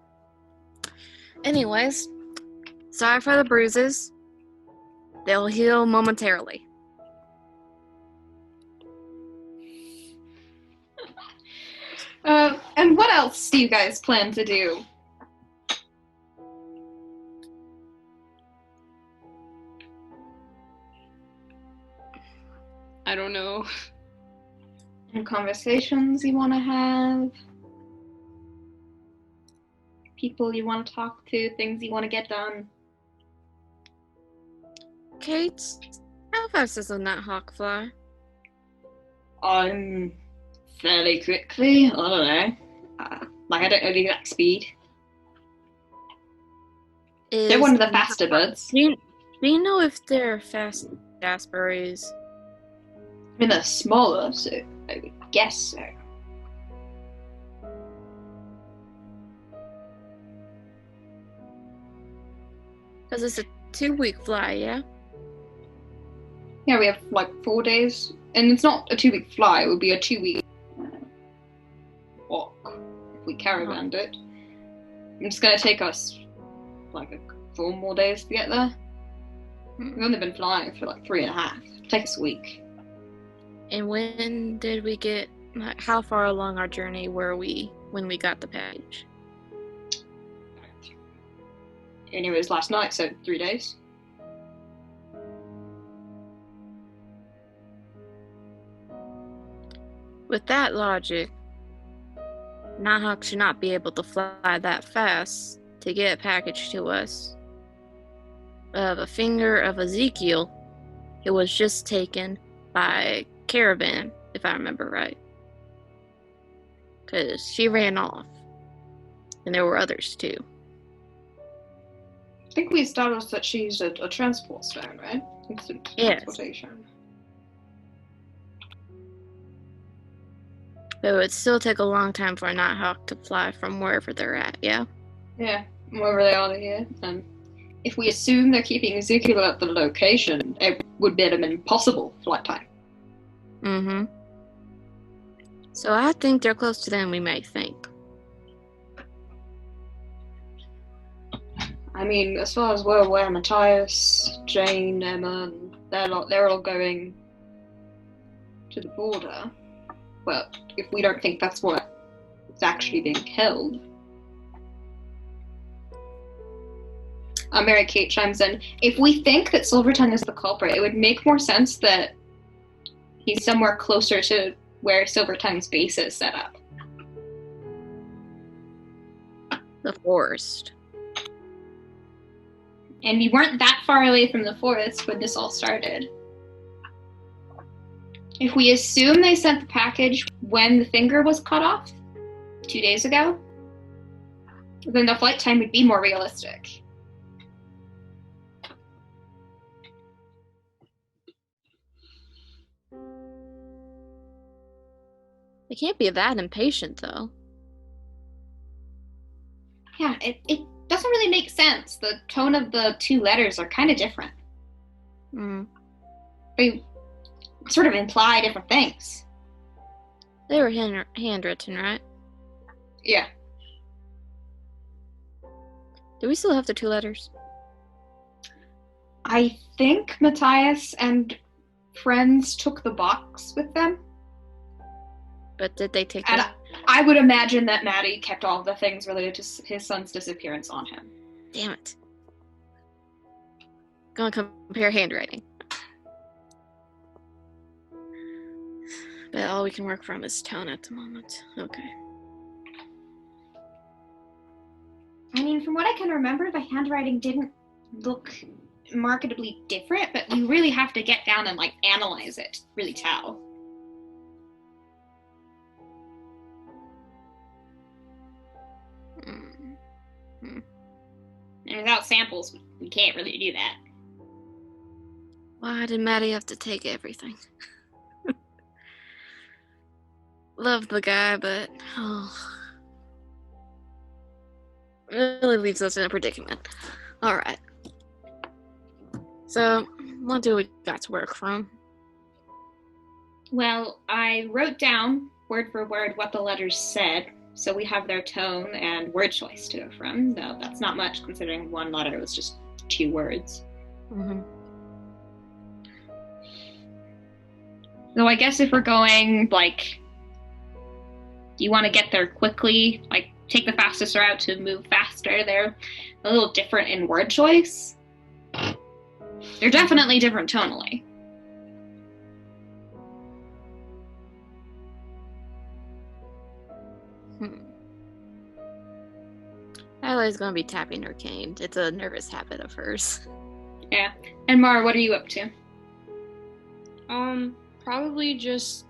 Anyways, sorry for the bruises. They'll heal momentarily. And what else do you guys plan to do? I don't know. And conversations you want to have? People you want to talk to? Things you want to get done? Kate, how fast does a Nighthawk fly? Fairly quickly. I don't know. I don't know the exact speed. They're one of the faster birds. Do you know if they're fast Jaspers? I mean, they're smaller, so I would guess so. Because it's a 2-week fly, yeah? Yeah, we have like 4 days. And it's not a 2-week fly, it would be a 2-week walk if we caravanned it. It's going to take us like 4 more days to get there. We've only been flying for like 3.5. It'll take us a week. And when did we get, like, how far along our journey were we when we got the package? And it was last night, so 3 days. With that logic, Nighthawk should not be able to fly that fast to get a package to us. Of a finger of Ezekiel, it was just taken by Caravan, if I remember right. Because she ran off. And there were others too. I think we established that she's a transport stone, right? Instant Yes. transportation. But it would still take a long time for a Nighthawk to fly from wherever they're at, yeah? Yeah, wherever they are to here. And if we assume they're keeping Ezekiel at the location, it would be an impossible flight time. Mm-hmm. So I think they're closer than we may think. I mean, as far as we're aware, Matthias, Jane, Emma, and they're all going to the border. But if we don't think that's what is actually being held. Mary Kate chimes in. If we think that Silvertongue is the culprit, it would make more sense that he's somewhere closer to where Silvertongue's base is set up. The forest. And we weren't that far away from the forest when this all started. If we assume they sent the package when the finger was cut off 2 days ago, then the flight time would be more realistic. They can't be that impatient, though. Yeah, it doesn't really make sense. The tone of the 2 letters are kind of different. Mm. They sort of imply different things. They were handwritten, right? Yeah. Do we still have the 2 letters? I think Matthias and friends took the box with them. But did they take And it? I would imagine that Maddie kept all of the things related to his son's disappearance on him. Damn it. Gonna compare handwriting. But all we can work from is tone at the moment. Okay. I mean, from what I can remember, the handwriting didn't look markedly different, but we really have to get down and like analyze it to really tell. And without samples, we can't really do that. Why did Maddie have to take everything? Love the guy, but really leaves us in a predicament. Alright. So, what do we got to work from? Well, I wrote down word for word what the letters said, so we have their tone and word choice to go from, though that's not much considering one letter was just 2 words. Mm-hmm. So I guess if we're going, like, do you want to get there quickly, like, take the fastest route to move faster? They're a little different in word choice. They're definitely different tonally. Adelaide's gonna be tapping her cane. It's a nervous habit of hers. Yeah. And Mara, what are you up to? Probably just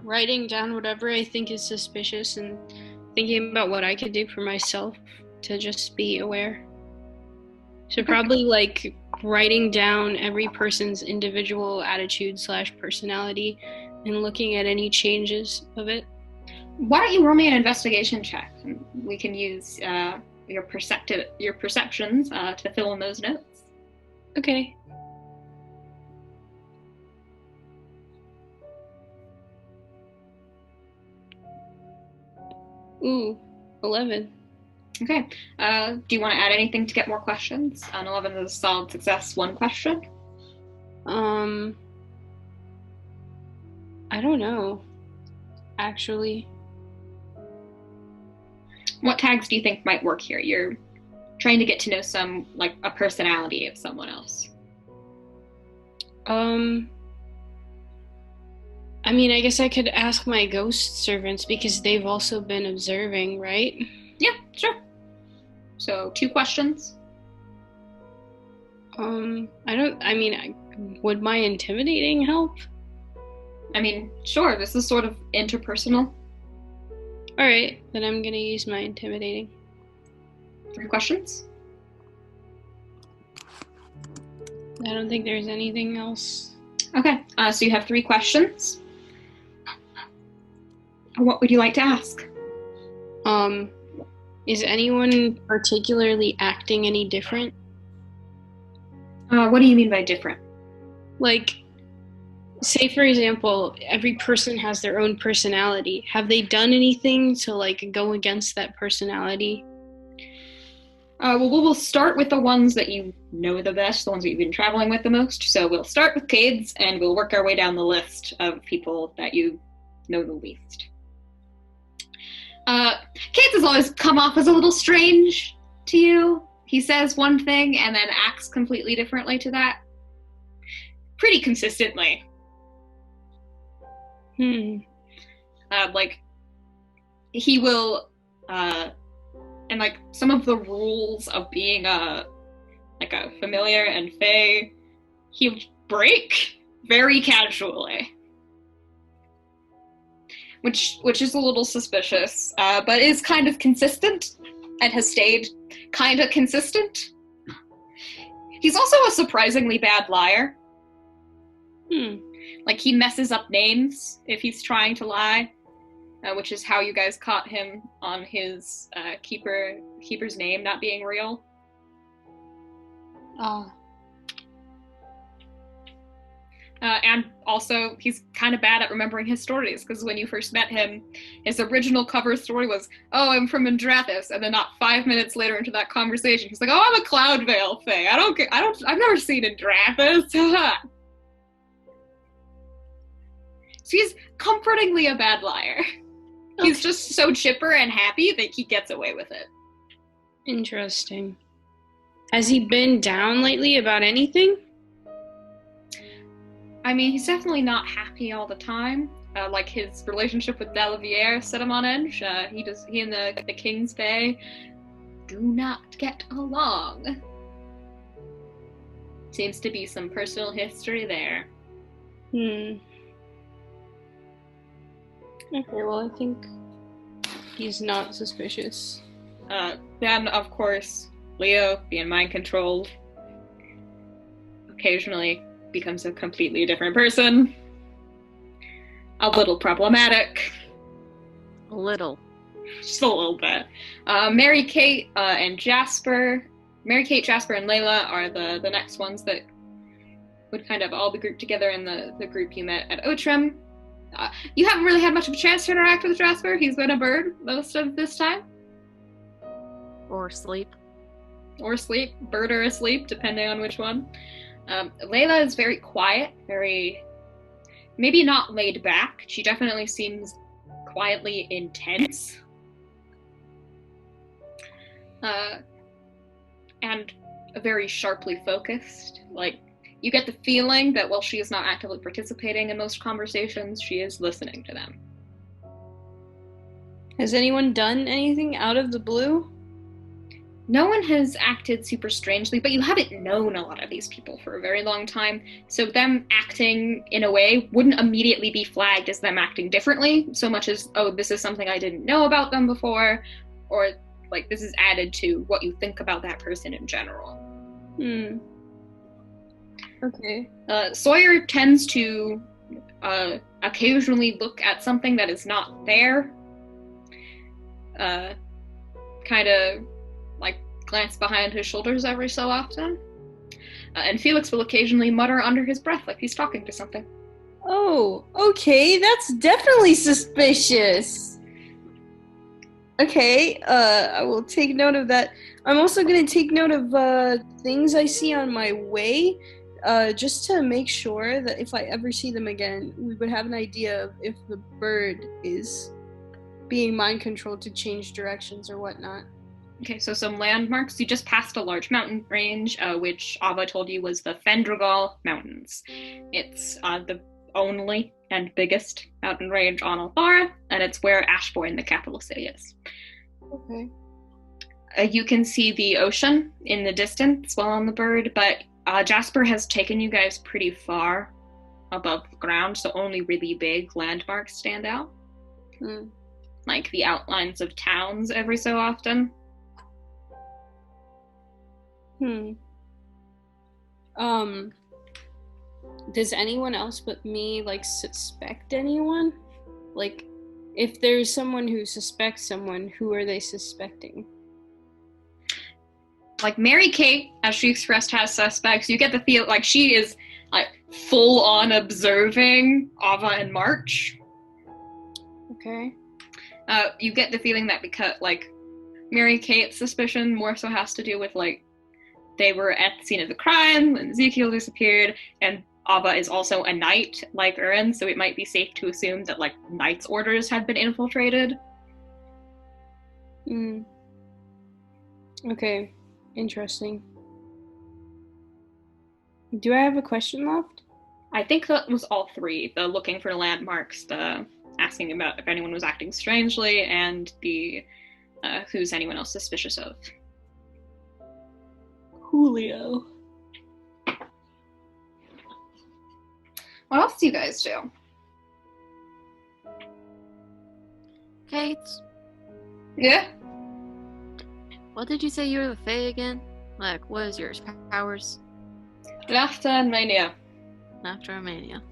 writing down whatever I think is suspicious and thinking about what I could do for myself to just be aware. So probably like writing down every person's individual attitude / personality and looking at any changes of it. Why don't you roll me an investigation check? And we can use your perceptions to fill in those notes. Okay. Ooh, 11. Okay. Do you want to add anything to get more questions? An 11 is a solid success, 1 question. I don't know, actually. What tags do you think might work here? You're trying to get to know a personality of someone else. I mean, I guess I could ask my ghost servants because they've also been observing, right? Yeah, sure. So 2 questions. Would my intimidating help? I mean, sure, this is sort of interpersonal. Alright, then I'm gonna use my intimidating. 3 questions. I don't think there's anything else. Okay, so you have 3 questions. What would you like to ask? Is anyone particularly acting any different? What do you mean by different? Like, say for example, every person has their own personality. Have they done anything to like go against that personality? Well, we'll start with the ones that you know the best, the ones that you've been traveling with the most. So we'll start with Cades, and we'll work our way down the list of people that you know the least. Cades has always come off as a little strange to you. He says one thing and then acts completely differently to that. Pretty consistently. He will, and like some of the rules of being a familiar and fae, he'll break very casually. Which is a little suspicious, but is kind of consistent and has stayed kind of consistent. He's also a surprisingly bad liar. Like, he messes up names if he's trying to lie, which is how you guys caught him on his keeper's name not being real. And also, he's kind of bad at remembering his stories, because when you first met him, his original cover story was, "Oh, I'm from Andrathis," and then not 5 minutes later into that conversation, he's like, "Oh, I'm a Cloudvale Fae. I've never seen Andrathis." So he's comfortingly a bad liar. Okay. He's just so chipper and happy that he gets away with it. Interesting. Has he been down lately about anything? I mean, he's definitely not happy all the time. Like his relationship with Delavier set him on edge. He and the King's Bay do not get along. Seems to be some personal history there. Okay, well, I think he's not suspicious. Then, of course, Leo, being mind controlled, occasionally becomes a completely different person. A little problematic. A little. Just a little bit. Mary Kate and Jasper. Mary Kate, Jasper, and Layla are the next ones that would kind of all be grouped together in the group you met at Outram. You haven't really had much of a chance to interact with Jasper. He's been a bird most of this time. Or sleep. Or sleep. Bird or asleep, depending on which one. Layla is very quiet, very... maybe not laid back. She definitely seems quietly intense. And very sharply focused. Like, you get the feeling that while she is not actively participating in most conversations, she is listening to them. Has anyone done anything out of the blue? No one has acted super strangely, but you haven't known a lot of these people for a very long time, so them acting in a way wouldn't immediately be flagged as them acting differently, so much as, oh, this is something I didn't know about them before, or, like, this is added to what you think about that person in general. Okay. Sawyer tends to occasionally look at something that is not there. Kind of like glance behind his shoulders every so often. And Felix will occasionally mutter under his breath like he's talking to something. Oh, okay, that's definitely suspicious. Okay, I will take note of that. I'm also going to take note of things I see on my way, just to make sure that if I ever see them again, we would have an idea of if the bird is being mind controlled to change directions or whatnot. Okay, so some landmarks. You just passed a large mountain range, which Ava told you was the Fendragal Mountains. It's the only and biggest mountain range on Althara, and it's where Ashbourne, the capital city, is. Okay. You can see the ocean in the distance while on the bird, but Jasper has taken you guys pretty far above ground, so only really big landmarks stand out. Like the outlines of towns every so often. Does anyone else but me, like, suspect anyone? Like, if there's someone who suspects someone, who are they suspecting? Like Mary Kate, as she expressed, has suspects. You get the feel like she is like full on observing Ava and March. Okay. You get the feeling that because like Mary Kate's suspicion more so has to do with like they were at the scene of the crime when Ezekiel disappeared, and Ava is also a knight like Urin, so it might be safe to assume that like knights' orders have been infiltrated. Okay. Interesting. Do I have a question left? I think that was all three. The looking for landmarks, the asking about if anyone was acting strangely, and the who's anyone else suspicious of. Julio. What else do you guys do? Kate, Yeah? what did you say you were the Fae again? Like, what is yours? Powers? Laughter and mania. After a mania.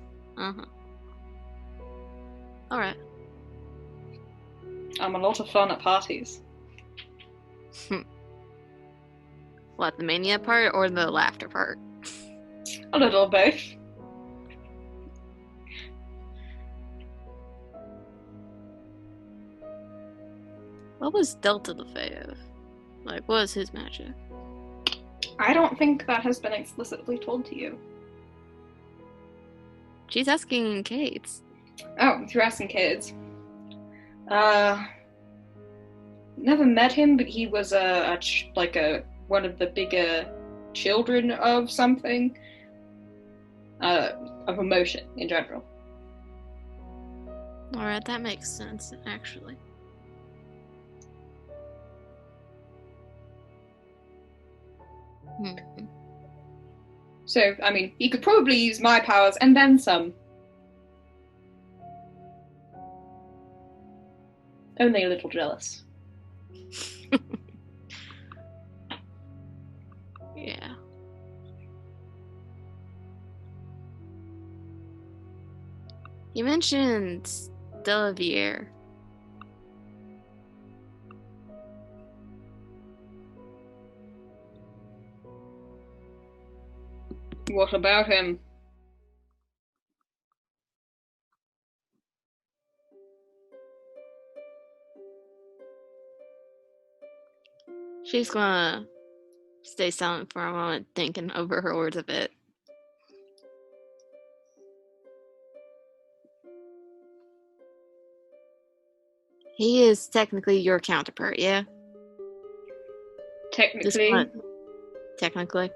Alright. I'm a lot of fun at parties. What, the mania part or the laughter part? A little of both. What was Delta the Fae of? Like, what is his magic? I don't think that has been explicitly told to you. She's asking Kate's. Oh, you're asking kids. Never met him, but he was one of the bigger children of something. of emotion in general. Alright, that makes sense, actually. So, I mean, he could probably use my powers and then some. Only a little jealous. Yeah. You mentioned Delavier. What about him? She's gonna stay silent for a moment, thinking over her words a bit. He is technically your counterpart, yeah? Technically, Technically.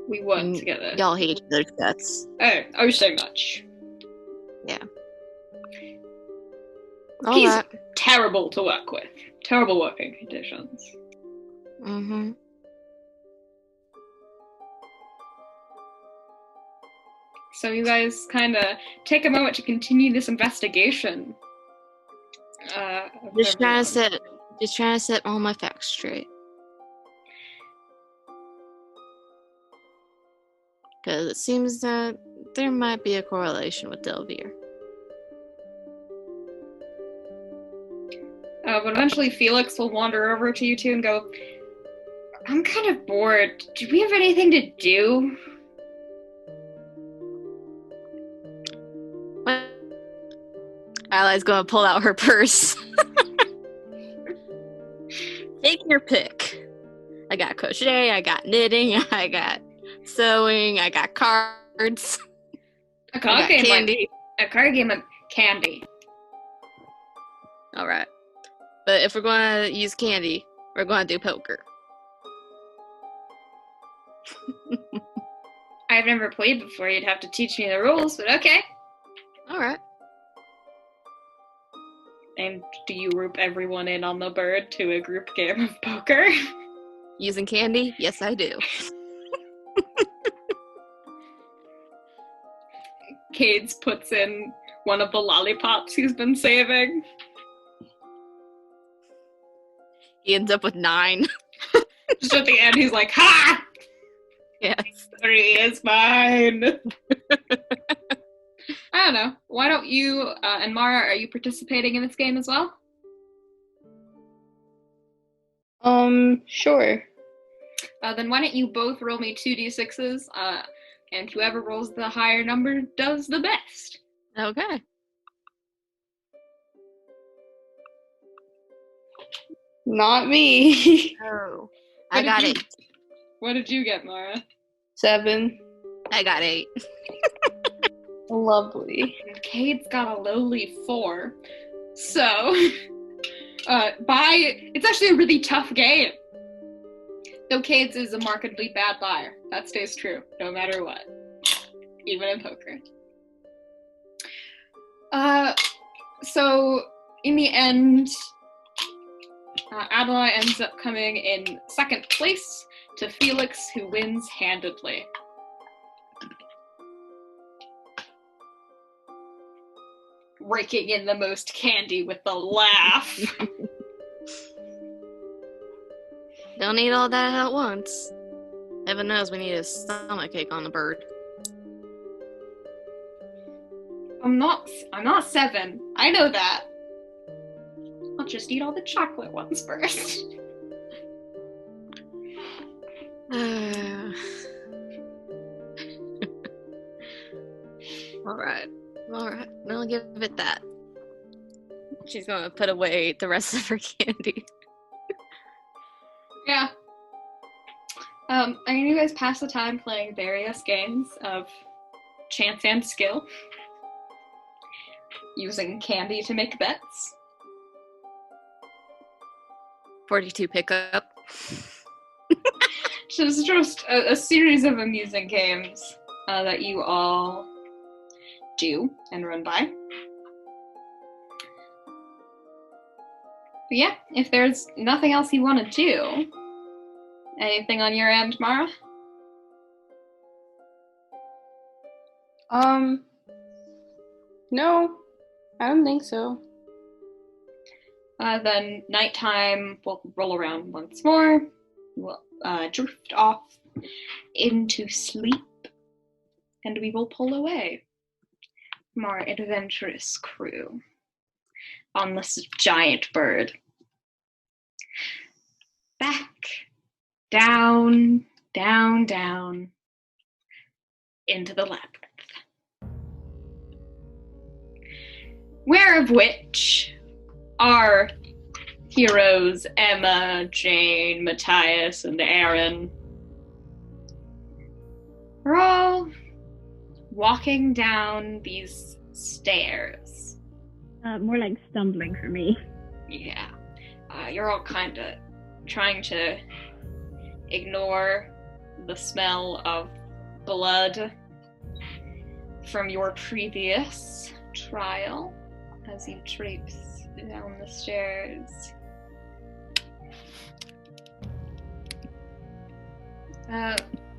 we work Mm, together. Y'all hate each other's guts. Oh, so much. He's Alright. terrible to work with. Terrible working conditions. Mm-hmm. So you guys kind of take a moment to continue this investigation. Of Just trying everyone. to set all my facts straight. Because it seems that there might be a correlation with Delvier. But eventually Felix will wander over to you two and go, I'm kind of bored. Do we have anything to do? Well, Ally's gonna pull out her purse. Take your pick. I got crochet, I got knitting, I got sewing, I got cards, A I card got game candy. a card game of candy. Alright. But if we're gonna use candy, we're gonna do poker. I've never played before. You'd have to teach me the rules, but okay. Alright. And do you rope everyone in on the bird to a group game of poker? Using candy? Yes, I do. Cades puts in one of the lollipops he's been saving. He ends up with 9. Just at the end, he's like, ha! Yes. 3 is mine. I don't know. Why don't you and Mara, are you participating in this game as well? Sure. Then why don't you both roll me 2d6s, and whoever rolls the higher number does the best. Okay. Not me. Oh. What I did got you- 8. What did you get, Mara? 7. I got 8. Lovely. Cade's got a lowly 4. So, it's actually a really tough game. Though Cade's is a markedly bad liar. That stays true, no matter what. Even in poker. So, in the end, Adela ends up coming in second place to Felix, who wins handedly. Raking in the most candy with a laugh. Don't eat all that at once. Heaven knows we need a stomachache on the bird. I'm not 7. I know that. I'll just eat all the chocolate ones first. Alright. Alright. I'll give it that. She's gonna put away the rest of her candy. Yeah. I mean, you guys pass the time playing various games of chance and skill, using candy to make bets. 42 pickup. Just a series of amusing games. that you all do and run by. But yeah, if there's nothing else you want to do, anything on your end, Mara? No, I don't think so. Then nighttime will roll around once more. We'll drift off into sleep, and we will pull away from our adventurous crew on this giant bird. Back, down, down, down, into the labyrinth. Where of which our heroes, Emma, Jane, Matthias, and Aaron, are all walking down these stairs. More like stumbling for me. Yeah. You're all kind of trying to ignore the smell of blood from your previous trial as you traipse down the stairs.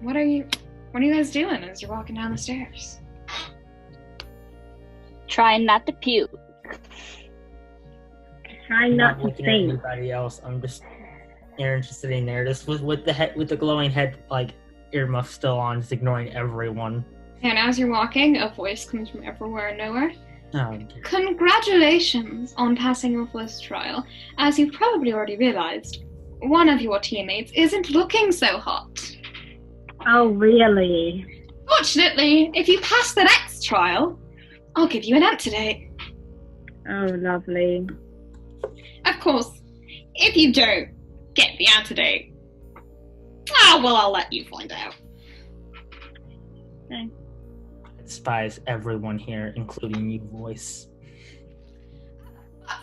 What are you guys doing as you're walking down the stairs? Trying not to puke. Trying not to looking at think. anybody else. I'm just Aaron's just sitting there, just with the glowing head like earmuff still on, just ignoring everyone. And as you're walking, a voice comes from everywhere and nowhere. Oh, dear. Congratulations on passing your first trial. As you've probably already realized, one of your teammates isn't looking so hot. Oh, really? Fortunately, if you pass the next trial, I'll give you an antidote. Oh, lovely. Of course, if you don't get the antidote, well, I'll let you find out. Okay. I despise everyone here, including you, voice.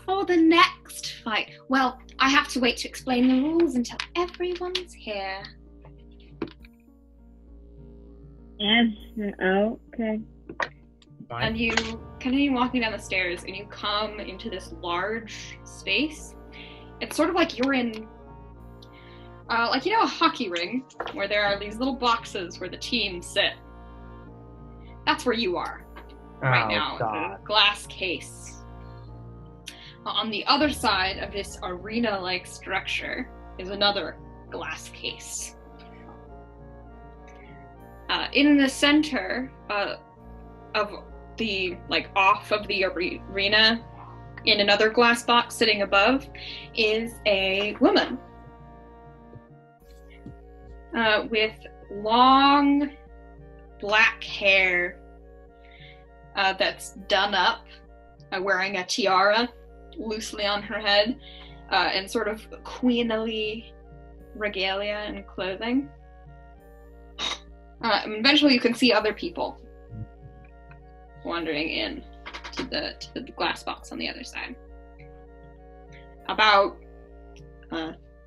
For the next fight, well, I have to wait to explain the rules until everyone's here. Yes. Oh, okay. Fine. And you continue walking down the stairs, and you come into this large space. It's sort of like you're in, like, you know, a hockey ring, where there are these little boxes where the teams sit. That's where you are right now, in God. a glass case. On the other side of this arena-like structure is another glass case. In the center of the, like, off of the arena, in another glass box sitting above, is a woman with long black hair that's done up, wearing a tiara loosely on her head, and sort of queenly regalia and clothing. Eventually you can see other people wandering in to the glass box on the other side. About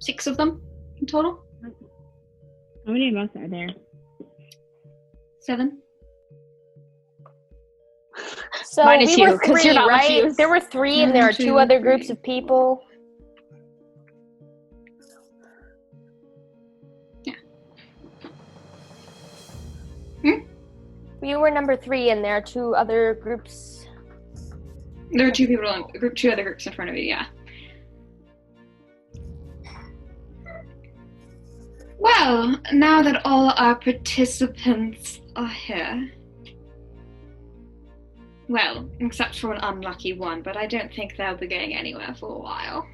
6 of them in total. How many of us are there? 7. So Minus we you, were 'cause 3, you're not right? refused. There were 3, and there are 2 other groups of people. Yeah. You were number 3, and there are 2 other groups. There are 2 people in 2 other groups in front of you, yeah. Well, now that all our participants are here, well, except for an unlucky one, but I don't think they'll be going anywhere for a while.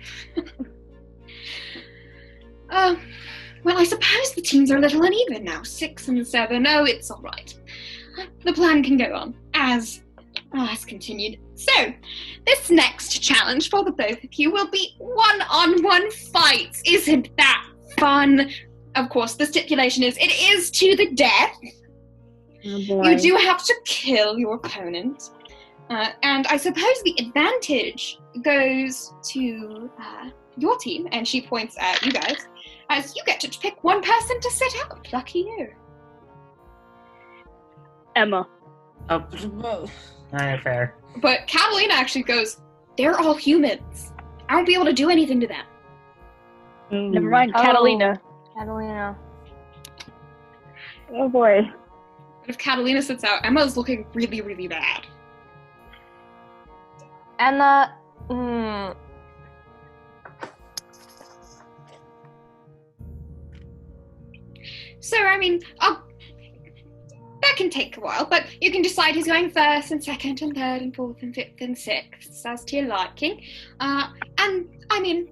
Well, I suppose the teams are a little uneven now. 6 and 7. Oh, it's all right. The plan can go on as continued. So, this next challenge for the both of you will be one-on-one fights. Isn't that fun? Of course, the stipulation is it is to the death. Oh, boy. You do have to kill your opponent. And I suppose the advantage goes to your team, and she points at you guys, as you get to pick one person to sit out. Lucky you. Emma. Oh, not fair. But Catalina actually goes, they're all humans. I won't be able to do anything to them. Never mind, Oh. Catalina. Catalina. Oh boy. But if Catalina sits out, Emma's looking really, really bad. Emma. So, I mean, that can take a while, but you can decide who's going first and second and third and fourth and fifth and sixth, as to your liking. And, I mean,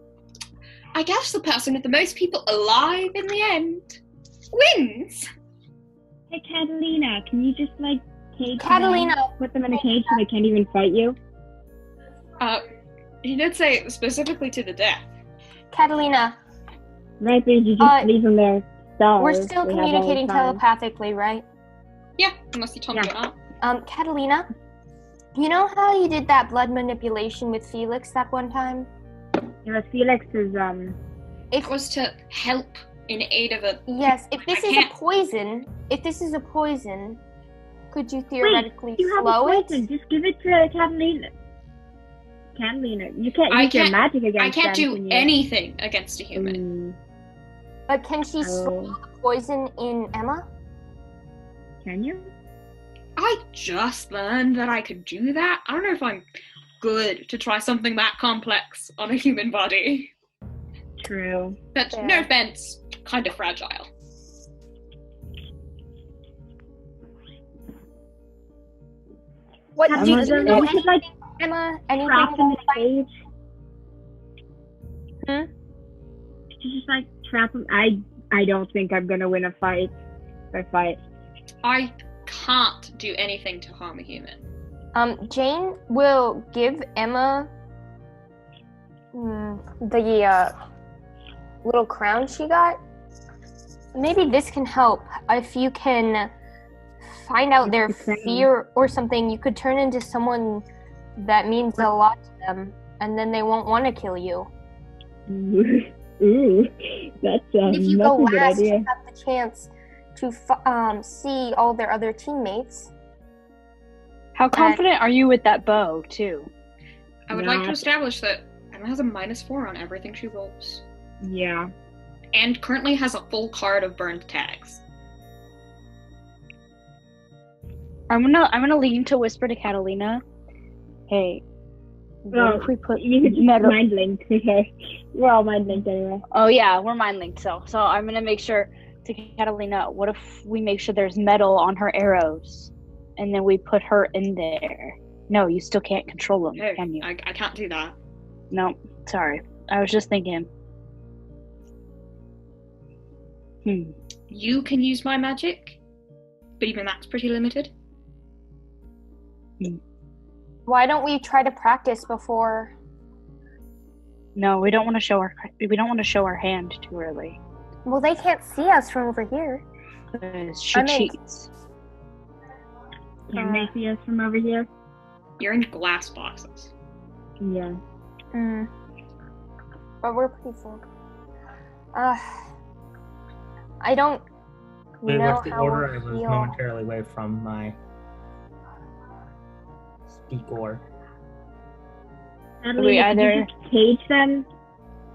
I guess the person with the most people alive in the end wins. Hey, Catalina, can you just, like, take Catalina. them, put them in a cage so they can't even fight you? He did say specifically to the death. Catalina. Right, but you just leave them there. We're still communicating telepathically, right? Yeah, unless you told me you're not. Catalina, you know how you did that blood manipulation with Felix that one time? Yeah, Felix is, It was to help in aid of a... Yes, if this is a poison, could you theoretically you have slow a it? poison. Just give it to Catalina. Catalina, you can't use your magic against I can't them, do can you? anything against a human. But can she swallow the poison in Emma? Can you? I just learned that I could do that. I don't know if I'm good to try something that complex on a human body. True. But no offense, kind of fragile. What do you know? We should, like, Emma, anything trap them in about a cage. Could you just, like, trap them? I don't think I'm gonna win a fight. I can't do anything to harm a human. Jane will give Emma the little crown she got. Maybe this can help. If you can find out their fear or something, you could turn into someone that means a lot to them, and then they won't want to kill you. Ooh, that's If you that's go a good last, idea. you have the chance to see all their other teammates. How confident are you with that bow, too? I would like to establish that Emma has a -4 on everything she rolls. Yeah. And currently has a full card of burned tags. I'm gonna lean to whisper to Catalina. Hey, what if we put You could just metal? mind link. We're all mind linked anyway. Oh yeah, we're mind linked. So I'm gonna make sure to Catalina. What if we make sure there's metal on her arrows, and then we put her in there? No, you still can't control them, No, can you? I can't do that. No, sorry. I was just thinking. You can use my magic, but even that's pretty limited. Why don't we try to practice before? No, we don't want to show our hand too early. Well, they can't see us from over here. 'Cause she I mean- cheats. Can they see us from over here? You're in glass boxes. Yeah. But we're pretty full. I don't Wait, know what's the how order? I we'll was feel. momentarily away from my speak-or. Natalie, if either- you just cage them,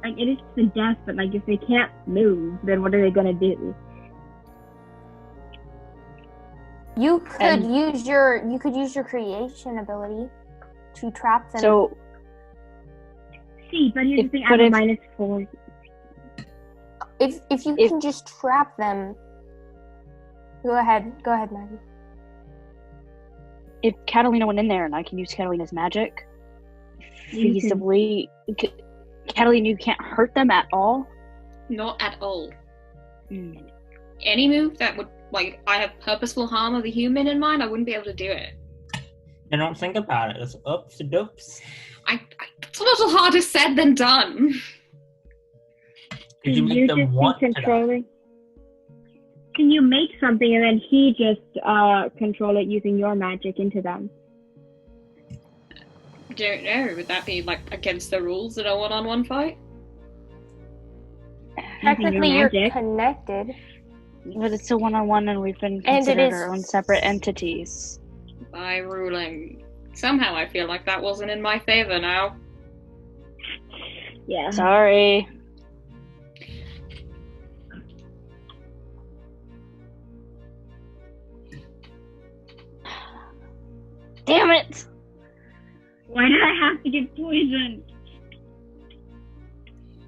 like, it is to death, but, like, if they can't move, then what are they gonna do? You could use your creation ability to trap them. So See, but here's the thing, I but have a if- -4. if you can just trap them. Go ahead, Maggie. if Catalina went in there and I can use Catalina's magic You can- feasibly, Catalina, you can't hurt them at all. Not at all. Any move that would, like, I have purposeful harm of a human in mind, I wouldn't be able to do it. And don't think about it. It's ups and dopes. It's a little harder said than done. Did you make them just want be to die? controlling? Can you make something and then he just control it using your magic into them? Don't know. Would that be, like, against the rules in a one-on-one fight? Technically, your you're magic. connected. But it's a one-on-one, and we've been And it considered is- our own separate entities. By ruling. Somehow I feel like that wasn't in my favor now. Yeah. Sorry. Damn it! Why did I have to get poisoned?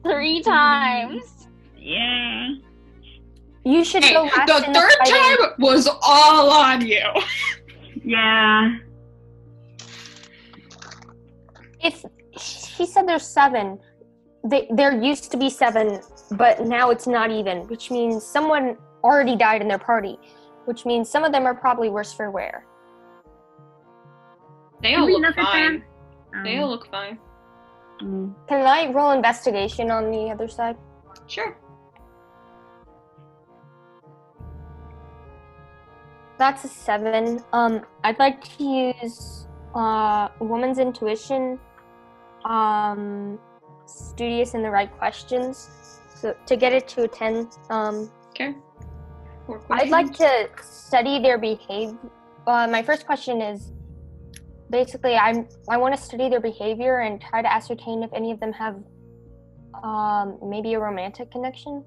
3 times. Yeah. You should Hey, go last the in third fighting. time was all on you. Yeah. If she said there's 7, there used to be 7, but now it's not even, which means someone already died in their party, which means some of them are probably worse for wear. They all Did we look look at fine. them? They all look fine. Mm. Can I roll investigation on the other side? Sure. That's a 7. I'd like to use woman's intuition, studious in the right questions, so to get it to a 10. Okay. 4 I'd like questions. to study their behavior. My first question is basically I want to study their behavior and try to ascertain if any of them have maybe a romantic connection.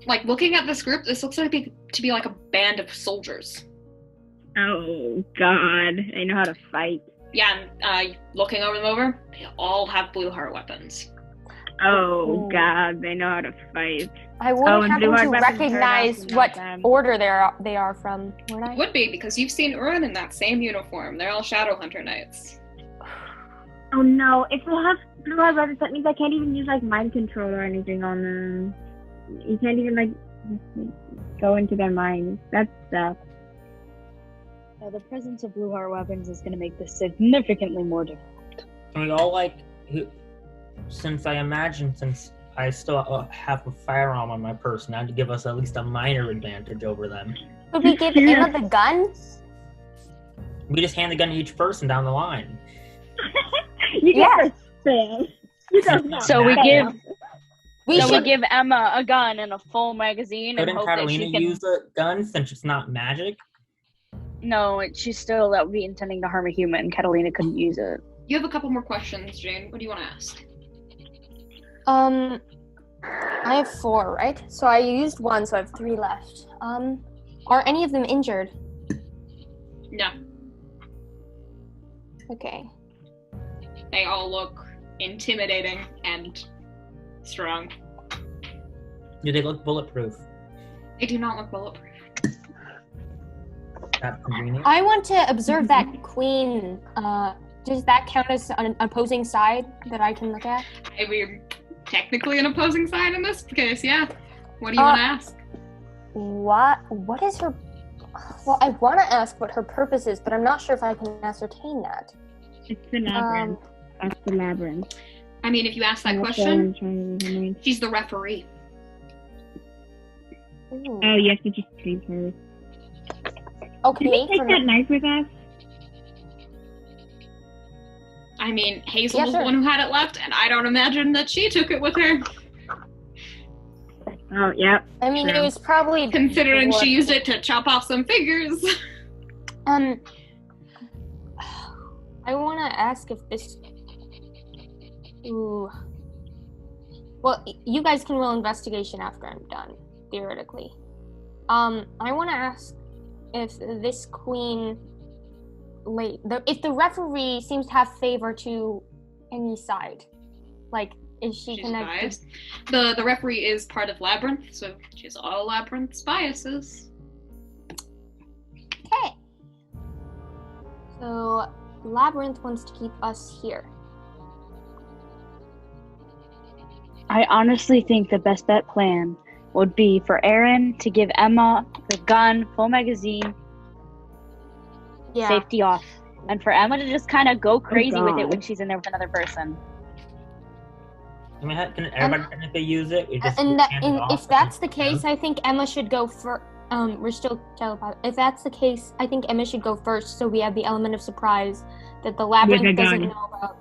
Like looking at this group, this looks like to be like a band of soldiers. Oh God, they know how to fight. Yeah, and looking them over, they all have blue heart weapons. Oh Ooh. God, they know how to fight. I wouldn't and happen blue-eyed to weapons are recognize not what them. order they are from, would I? Would be, because you've seen Uran in that same uniform. They're all Shadowhunter Knights. Oh no, if they have blue-eyed weapons, that means I can't even use like mind control or anything on them. You can't even like go into their minds. That sucks. The presence of blue heart weapons is going to make this significantly more difficult. Can we all since I still have a firearm on my person, I have to give us at least a minor advantage over them. Could we give Emma the gun? We just hand the gun to each person down the line. You Yeah. get fail. You guys not So we fail. give We so should we give Emma a gun and a full magazine and Couldn't hope that Catalina she can. use a gun since it's not magic? No, she's still that would be intending to harm a human. Catalina couldn't use it. You have a couple more questions, Jane. What do you want to ask? I have 4, right? So I used 1, so I have 3 left. Are any of them injured? No. Okay. They all look intimidating and strong. Do they look bulletproof? They do not look bulletproof. That's convenient. I want to observe that queen. Does that count as an opposing side that I can look at? I mean, technically an opposing side in this case, yeah. What do you want to ask? What is her... Well, I want to ask what her purpose is, but I'm not sure if I can ascertain that. It's the labyrinth. That's the labyrinth. I mean, if you ask that That's what I'm question, trying to remember. she's the referee. Ooh. Oh, you have to just take her. Okay. Did we take for that me- knife with us? I mean, Hazel Yeah, was sure. the one who had it left, and I don't imagine that she took it with her, Oh, yep. I mean, it True. was probably... considering what- she used it to chop off some fingers. I want to ask if this... Ooh. Well, you guys can roll investigation after I'm done, theoretically. I want to ask if this queen... if the referee seems to have favor to any side. Like, is she She's connected? biased. The referee is part of Labyrinth, so she's all Labyrinth's biases. Okay. So, Labyrinth wants to keep us here. I honestly think the best bet plan would be for Aaron to give Emma the gun, full magazine, Yeah. safety off, and for Emma to just kind of go crazy with it God. when she's in there with another person. I mean, can everybody technically use it? We just And hand it off if that's the case, I think Emma should go for. We're still telepathic. If that's the case, I think Emma should go first, so we have the element of surprise that the labyrinth the doesn't gun. know about.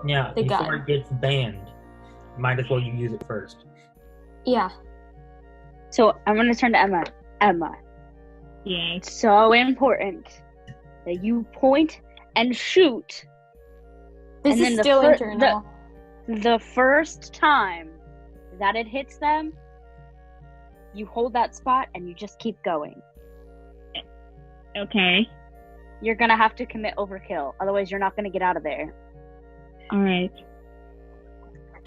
Yeah, the before gun. it gets banned, might as well you use it first. Yeah. So I'm gonna turn to Emma. Emma, Yeah. it's so important that you point and shoot. This And is then the still fir- internal. The first time that it hits them, you hold that spot and you just keep going. Okay. You're gonna have to commit overkill, otherwise you're not gonna get out of there. All right.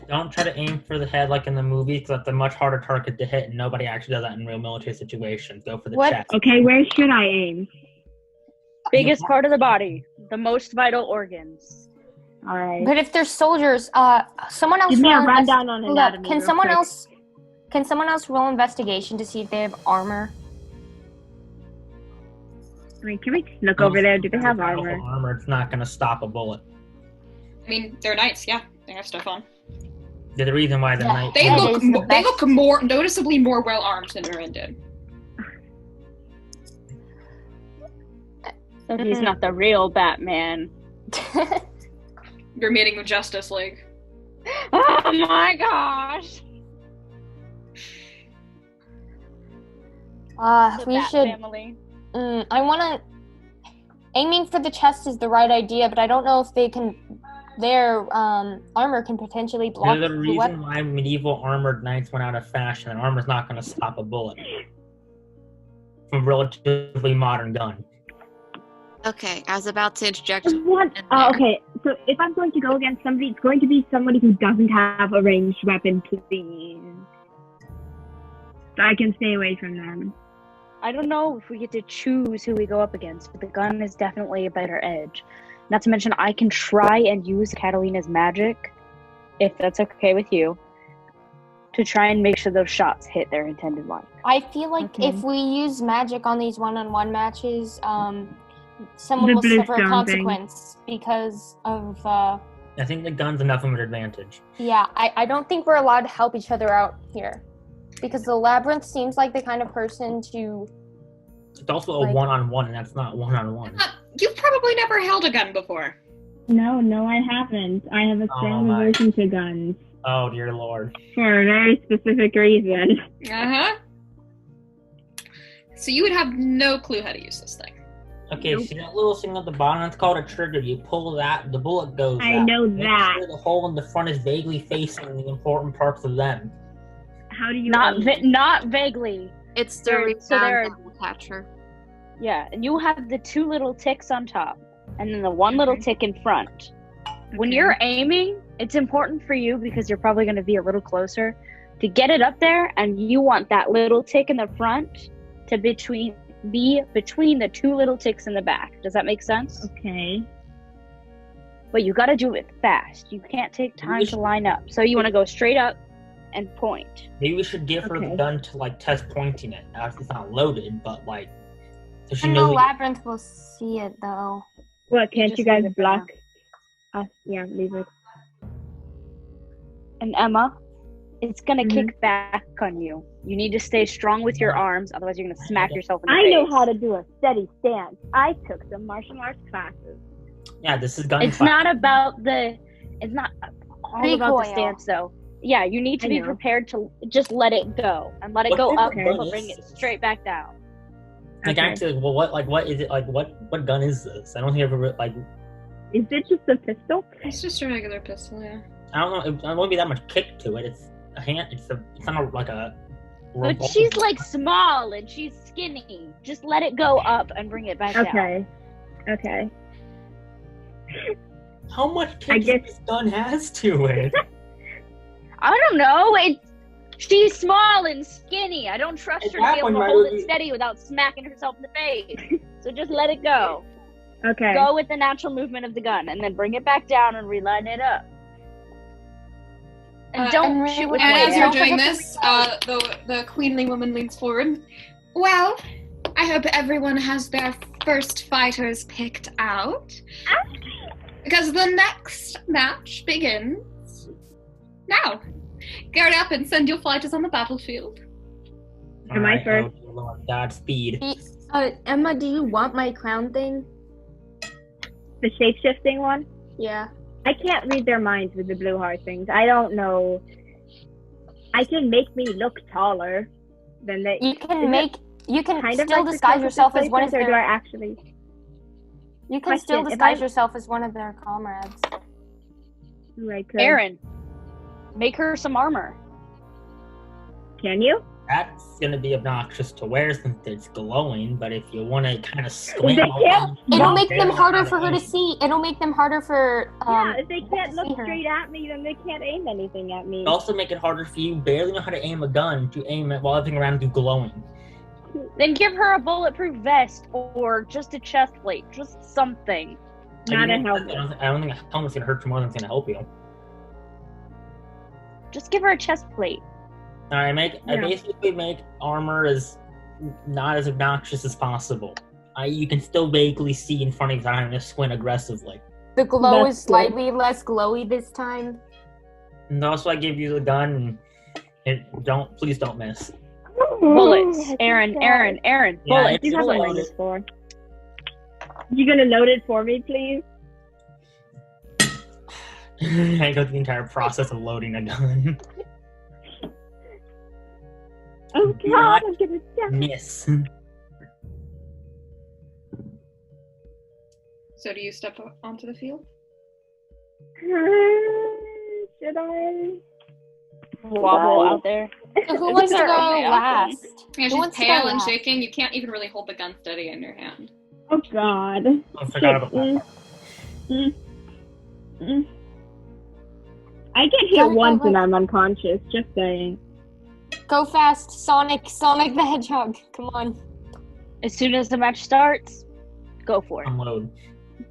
Don't try to aim for the head like in the movies, because that's a much harder target to hit, and nobody actually does that in real military situations. Go for the What? chest. Okay, where should I aim? Biggest part of the body, the most vital organs. All right. But if there's soldiers, someone else Give me a roll rundown on Hold anatomy. up. Can real someone quick. else roll investigation to see if they have armor? Wait, can we look over there? Do they have Powerful armor? Armor, it's not going to stop a bullet. I mean, they're knights, yeah. They have stuff on. There's a reason why the Yeah. knight. They That look is the they best. look more noticeably more well armed than Urin did. So he's not the real Batman. You're meeting with Justice League. Oh my gosh! The We Bat should. family. I want to. Aiming for the chest is the right idea, but I don't know if they can. Their armor can potentially block There's a the reason weapon. why medieval armored knights went out of fashion, and armor's not going to stop a bullet from a relatively modern gun. Okay, I was about to interject. What? in there. Okay, so if I'm going to go against somebody, it's going to be somebody who doesn't have a ranged weapon, please. So I can stay away from them. I don't know if we get to choose who we go up against, but the gun is definitely a better edge. Not to mention, I can try and use Catalina's magic, if that's okay with you, to try and make sure those shots hit their intended mark. I feel like Okay. if we use magic on these one-on-one matches, someone The will blue suffer a stone consequence because of. I think the gun's enough of an advantage. Yeah, I don't think we're allowed to help each other out here, because the labyrinth seems like the kind of person to. It's also a Like- one-on-one, and that's not one-on-one. You've probably never held a gun before. No, I haven't. I have a strong my. aversion to guns Oh, dear lord. for a very specific reason. Uh-huh. So you would have no clue how to use this thing. Okay, Nope. see that little thing at the bottom? That's called a trigger. You pull that, the bullet goes I out. know Make that. sure the hole in the front is vaguely facing the important parts of them. How do you Not aim? not vaguely. It's the There- rebound so there are- that will catch her. Yeah, and you have the two little ticks on top, and then the one little tick in front. When Okay. you're aiming, it's important for you, because you're probably going to be a little closer, to get it up there, and you want that little tick in the front to be between the two little ticks in the back. Does that make sense? Okay. But you got to do it fast. You can't take time to line up. So you want to go straight up and point. Maybe we should give her the Okay. gun to, like, test pointing it. Now, it's not loaded, but, like, so she And the knows. labyrinth will see it though. What, can't just you guys leave it for block us? Yeah, leave it. And Emma, it's going to Mhm. kick back on you. You need to stay strong with your arms, otherwise you're going to smack yourself in the I face. know how to do a steady stance. I took some martial arts classes. Yeah, this is gun It's fight. not about the. It's not all about the Recoil. stance, though. Yeah, you need to I be know. prepared to just let it go and let it What go type up, of but gun bring is it this? straight back down. Like, Okay. actually, well, what is it? Like, what gun is this? I don't think I've ever, like, Is it just a pistol? It's just a regular pistol, yeah. I don't know. There won't be that much kick to it. It's a hand. It's not a, like a. But revolver. she's like small and she's skinny. Just let it go up and bring it back down. Okay. Okay. How much I kick guess- this gun has to it? I don't know. She's small and skinny. I don't trust At her to that be able point, to might hold as it well- steady without smacking herself in the face. So just let it go. Okay. Go with the natural movement of the gun, and then bring it back down and reline it up. And don't and shoot with And one as you're hand. doing this, the queenly woman leans forward. Well, I hope everyone has their first fighters picked out. Because the next match begins now. Gird up and send your fighters on the battlefield. Am I Alright, first? oh, dear Lord, Godspeed. Emma, do you want my crown thing? The shape-shifting one? Yeah. I can't read their minds with the blue heart things. I don't know. I can make me look taller than they. You can kind of still like the disguise yourself as one of or do I their. actually? You can still Question, if disguise I- yourself as one of their comrades. Like, Aaron, make her some armor. can you? That's gonna be obnoxious to wear since it's glowing, but if you want to kind of squint, They can't- It'll No, make them barely harder know for how her to aim. see. It'll make them harder for. Yeah, if they can't to look see her. straight at me, then they can't aim anything at me. Also make it harder for you barely know how to aim a gun to aim it while everything around you glowing. Then give her a bulletproof vest or just a chest plate, just something. Not a I helmet. don't think a helmet's gonna hurt you more than it's gonna help you. Just give her a chest plate. I Yeah. basically make armor as not as obnoxious as possible. You can still vaguely see in front of you without having to squint aggressively. The glow That's is slightly less glowy this time. And also I give you the gun and please don't miss. Bullets. Aaron, Aaron, Aaron. Yeah, Bullets. You have to Bullets. load it for. You gonna load it for me, please? I go through the entire process of loading a gun. Oh Do God, not I'm gonna die. Miss. So do you step onto the field? Should I? Wobble out there. So who wants to go Sorry. last? Yeah, Who she's wants to pale go and last? shaking. You can't even really hold the gun steady in your hand. Oh God. I forgot about that. Mm. I get hit Gotta go once and left. I'm unconscious. Just saying. Go fast, Sonic the Hedgehog. Come on. As soon as the match starts, go for it. Unload.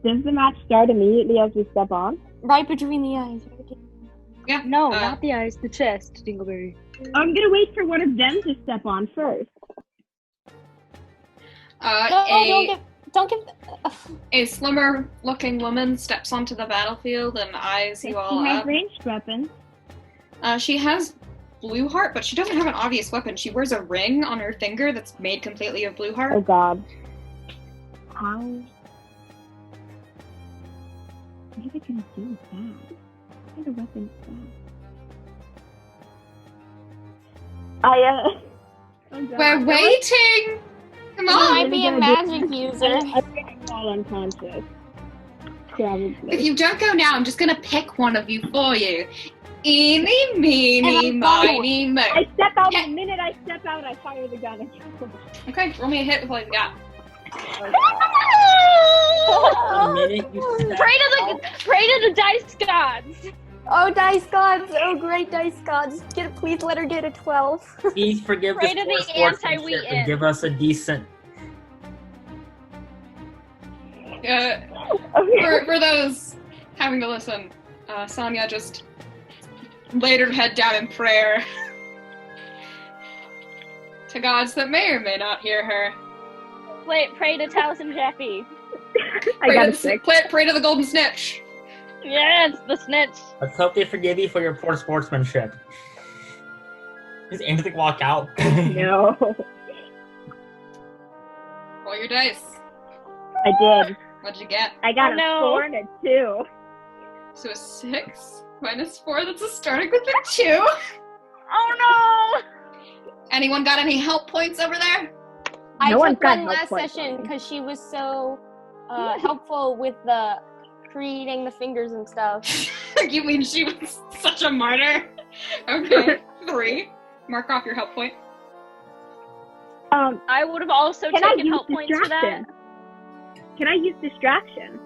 Does the match start immediately as we step on? Right between the eyes. Yeah. No, uh, not the eyes, the chest, Dingleberry. I'm gonna wait for one of them to step on first. No, don't give. A slimmer looking woman steps onto the battlefield and eyes you all She has up. ranged weapons. She has blue heart, but she doesn't have an obvious weapon. She wears a ring on her finger that's made completely of blue heart. Oh God. How? What are they gonna do with that? What kind of weapon is that? Oh God. We're waiting! Come You on! might be a magic user. I'm gonna fall unconscious. Probably. If you don't go now, I'm just gonna pick one of you for you. Eeny, meeny, And miny, mo. I step out. Yeah. The minute I step out, I fire the gun. And kill them. Okay, roll me a hit with what you got. The minute you step Pray to the dice gods. Oh, dice gods! Oh, great dice gods! Please let her get a 12. please forgive Pray us to for the sportsmanship anti-wheat and give us a decent. For those having to listen, Sonia just laid her head down in prayer to gods that may or may not hear her. Wait, pray to Talos and Jeffy. I got a 6. Pray to the golden snitch. Yes, the snitch. Let's hope they forgive you for your poor sportsmanship. Does anything walk out? No. Roll your dice. I did. What'd you get? I got Oh, a no. 4 and a 2. So a 6 minus 4, that's a starting with a 2. Oh Anyone got any help points over there? I No one's took got one help last points session on me. because she was so helpful with the creating the fingers and stuff. You mean she was such a martyr? Okay, 3. Mark off your help point. no! I would have also Can I taken use help points for that. distraction? Can I use distraction?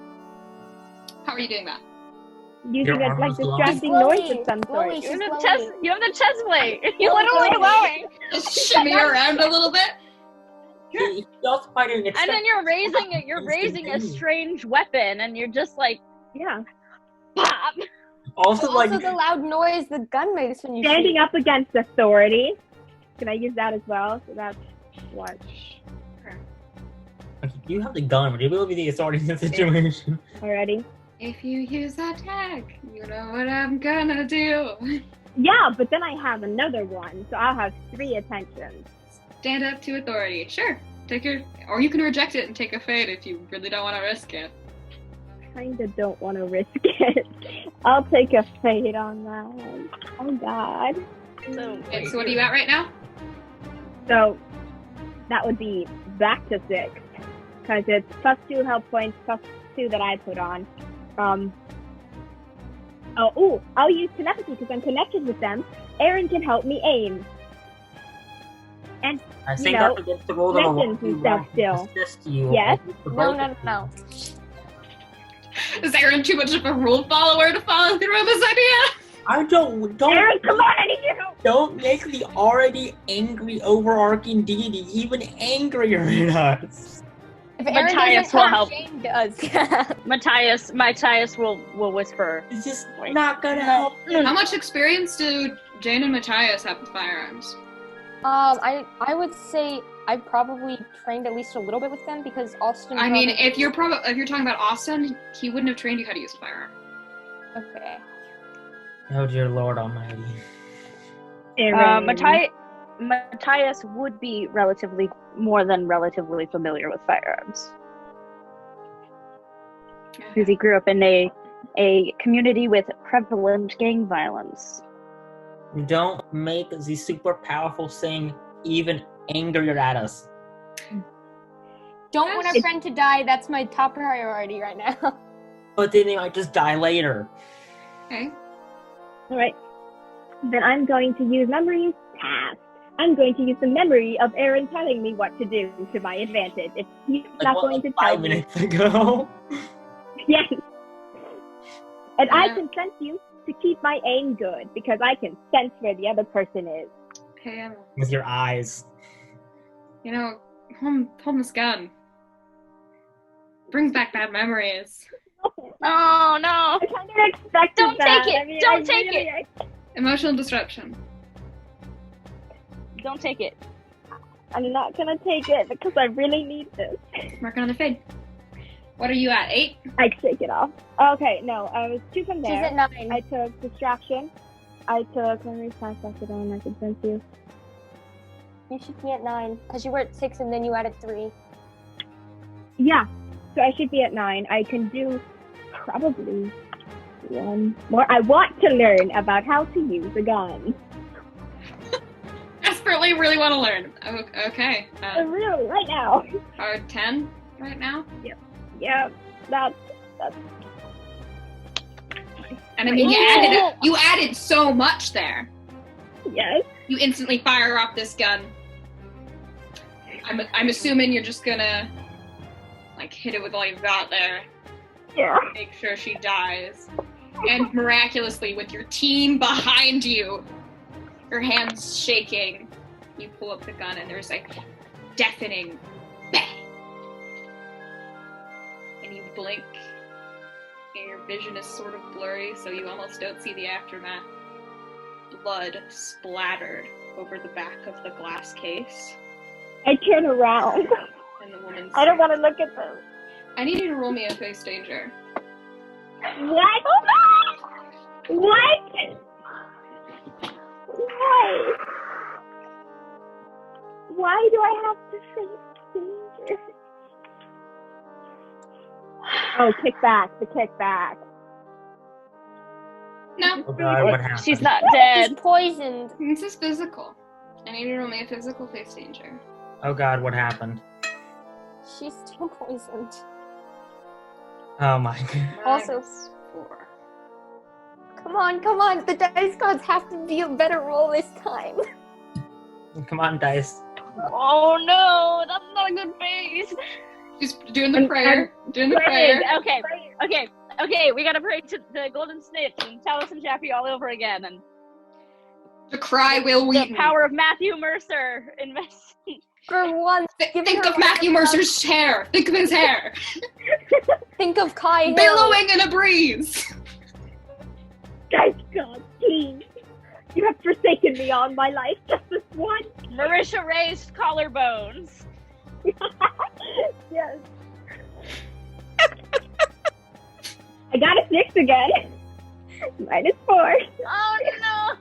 How are you doing that? Using Your a arm like is glowing. distracting It's noise glowing. of some Glowing. sort. She's You have the glowing. chest. You have the chest plate. You Oh, literally glowing. glowing. Just shimmy around a little bit. You also find it And then you're raising it. You're raising a strange weapon, and you're just like, Yeah. pop. Also, Also, like, the loud noise the gun makes when you Standing shoot. up against authority. Can I use that as well? So that's what. you have the gun, but you will be the authority in the situation. Already. If you use that tag, you know what I'm gonna do. Yeah, but then I have another one, so I'll have 3 attentions. Stand up to authority. Sure. Take your, or you can reject it and take a fade if you really don't want to risk it. Kinda don't want to risk it. I'll take a fade on that. Oh God. So, Okay, so what are you at right now? So that would be back to 6, because it's +2 health points, +2 that I put on. I'll use telepathy because I'm connected with them. Aaron can help me aim. And I You think know, up against the roll of a lessons and stuff still. assist you. Yes? No. Is Aaron too much of a rule follower to follow through with this idea? I don't Aaron, come on, I need your help. don't make the already angry overarching deity even angrier in us. If Aaron Matthias doesn't will come, help. Shane does. Matthias will whisper. It's just not gonna help. How much experience do Jane and Matthias have with firearms? I would say I probably trained at least a little bit with them because Austin. I mean, probably- if you're talking about Austin, he wouldn't have trained you how to use a firearm. Okay. Oh dear Lord Almighty. Aaron. Matthias would be more than relatively familiar with firearms because he grew up in a community with prevalent gang violence. Don't make the super powerful thing even angrier at us. Don't want our friend to die. That's my top priority right now. But then they might just die later. Okay. All right. Then I'm going to use memories past. I'm going to use the memory of Aaron telling me what to do to my advantage. If he's not going to tell 5 me. minutes ago. Yes. And I Yeah. can sense you to keep my aim good because I can sense where the other person is. Hey, With your eyes. hold this gun. Brings back bad memories. Oh no! I kind of expected Don't that. take it. I mean, Don't take it. Emotional disruption. Don't take it. I'm not gonna take it because I really need this. Working on the fade. What are you at? 8? I shake it off. Okay, no, I was 2 from She's there. at 9. I took distraction. I took memories past after that, and I can sense you. You should be at 9 because you were at 6 and then you added 3. Yeah, so I should be at 9. I can do probably 1 more. I want to learn about how to use a gun. Desperately really want to learn. Okay. Really, right now. Are 10 right now? Yeah, that's And I mean, you added so much there. yes. You instantly fire off this gun. I'm assuming you're just gonna like hit it with all you've got there. Yeah. Make sure she dies. And miraculously, with your team behind you, your hands shaking, you pull up the gun and there's like deafening bang. And you blink and your vision is sort of blurry, so you almost don't see the aftermath. Blood splattered over the back of the glass case. I turn around. And the woman I don't says, want to look at them. I need you to roll me a face danger. What? What? Why? Why do I have to face danger? Oh, kickback. The kickback. No, Oh god, what happened? She's not She's dead. poisoned. this is physical. I need you to roll me a physical face danger. Oh god, what happened? She's still poisoned. Oh my god. Also- -4. Come on. The dice gods have to be a better roll this time. Come on, dice. Oh no, that's not a good face. She's doing the prayer. Doing the Praying. prayer. Okay. We gotta pray to the Golden Snitch and Taliesin Jaffe all over again, and The cry Will the Wheaton. power of Matthew Mercer invest. For once, Think of Matthew Mercer's hair. Think of his hair. think of Kai Hill. Billowing in a breeze. Guys, God, please. You have forsaken me all my life just this once. Marisha raised collarbones. Yes. I got a 6 again. -4. Oh no.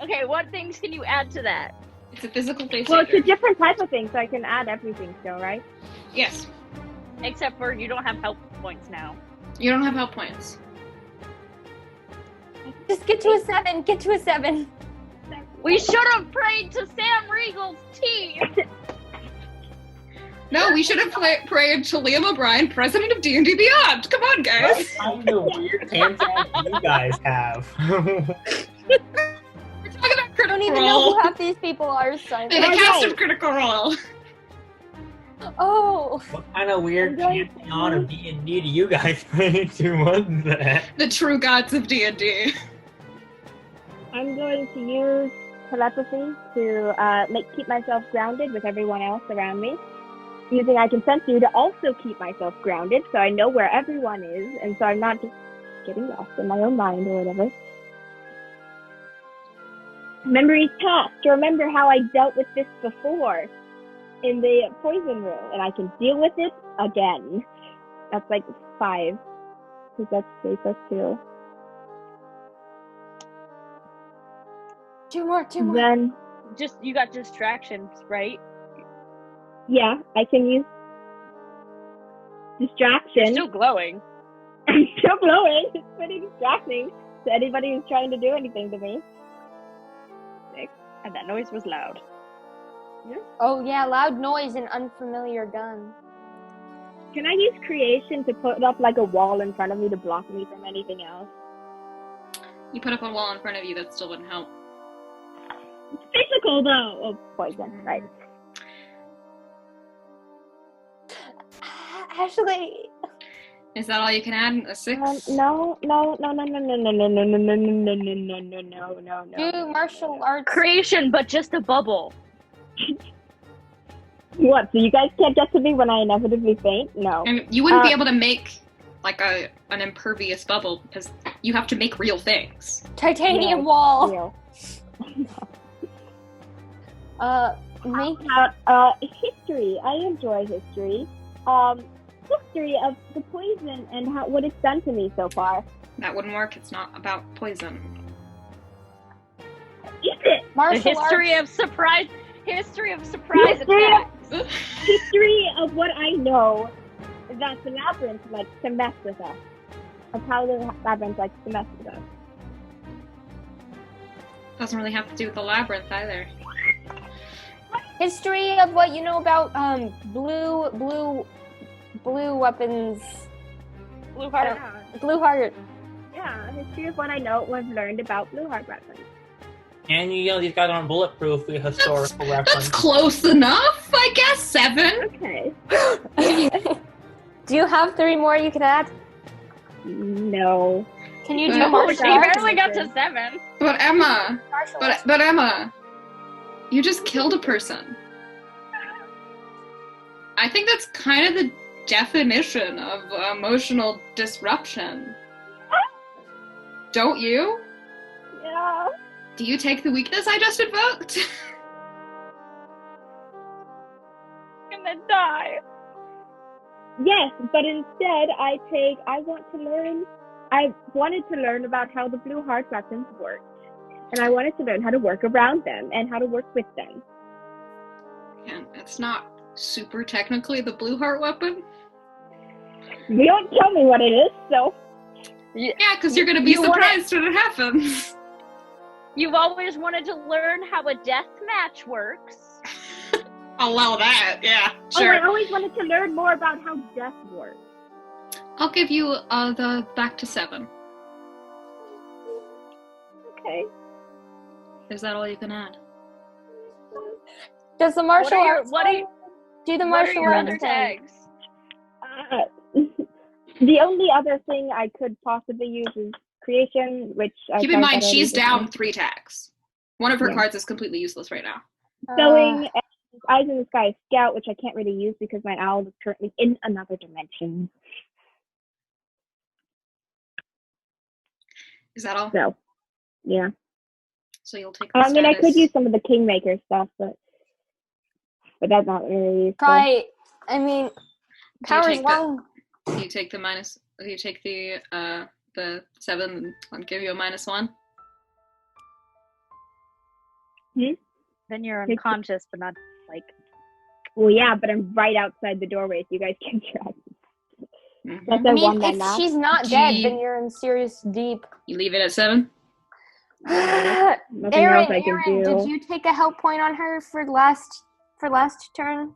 Okay, what things can you add to that? It's a physical face Well, it's a danger. different type of thing, so I can add everything still, right? Yes. Except for you don't have health points now. You don't have health points. Just get to a 7. Get to a 7. We should have prayed to Sam Riegel's tea. No, we should have prayed to Liam O'Brien, president of D&D Beyond. Come on, guys. What kind of weird pantheon do you guys have? We're talking about I Critical don't even know Role. who half these people are, Simon. They're the cast of Critical Role. Oh, What kind of weird I'm going pantheon of D&D do you guys play to? What's that? The true gods of D&D. I'm going to use telepathy to keep myself grounded with everyone else around me. Using I can sense you to also keep myself grounded, so I know where everyone is, and so I'm not just getting lost in my own mind or whatever. Memories past to remember how I dealt with this before in the poison room, and I can deal with it again. That's like 5, because that's 3 plus 2. 2 more. Then, Just you got distractions, right? yeah, I can use distraction. You're still glowing. I'm still glowing. It's pretty distracting to anybody who's trying to do anything to me. And that noise was loud. Oh yeah, loud noise and unfamiliar gun. Can I use creation to put up like a wall in front of me to block me from anything else? You put up a wall in front of you, that still wouldn't help. It's physical though. Oh, poison, right. Ashley. Is that all you can add? A 6? No. Do martial arts. Creation, but just a bubble. What? So you guys can't get to me when I inevitably faint? No. And you wouldn't be able to make like an impervious bubble because you have to make real things. Titanium No. wall. Real. Me. History. I enjoy history. History of the poison and what it's done to me so far. That wouldn't work. It's not about poison. Is it? Martial The history arts. of surprise History of- attacks. History of what I know that the labyrinth likes to mess with us. Of how the labyrinth likes to mess with us. Doesn't really have to do with the labyrinth either. History of what you know about blue weapons. Blue heart. Blue heart. Yeah, history of what I know was learned about blue heart weapons. And you know these guys aren't bulletproof. The historical That's reference. close enough, I guess. 7. Okay. Do you have 3 more you can add? No. Can you do Oh, martial She arts? barely got to 7. But Emma, Martial arts. but Emma, you just killed a person. I think that's kind of the definition of emotional disruption. Don't you? Yeah. Do you take the weakness I just invoked? I'm gonna die. Yes, but instead I wanted to learn about how the blue heart weapons work. And I wanted to learn how to work around them and how to work with them. And it's not super technically the blue heart weapon. You don't tell me what it is, so Yeah, because you're gonna be You wanna- surprised when it happens. You've always wanted to learn how a death match works. I'll allow that. Yeah, Oh, I sure. always wanted to learn more about how death works. I'll give you the back to 7. Okay. Is that all you can add? Does the martial arts What are do the What are martial your arts other thing? tags? The only other thing I could possibly use is creation, which I Keep in tried mind, that she's already. down 3 tags. One of her Yeah. cards is completely useless right now. Sewing, and Eyes in the Sky Scout, which I can't really use because my owl is currently in another dimension. Is that all? So, yeah. So you'll take the I mean, I could status. use some of the Kingmaker stuff, but that's not really useful. Try. I mean, Do you power's take the- one. Do you take the minus? Do you take the 7 and give you a -1? Then you're Take- unconscious, but not like. Well, yeah, but I'm right outside the doorway, so you guys can track me. That's I a mean, one by if math. she's not dead, Gee. then you're in serious deep. You leave it at 7? Nothing Aaron, else I can do. did you take a help point on her for last turn?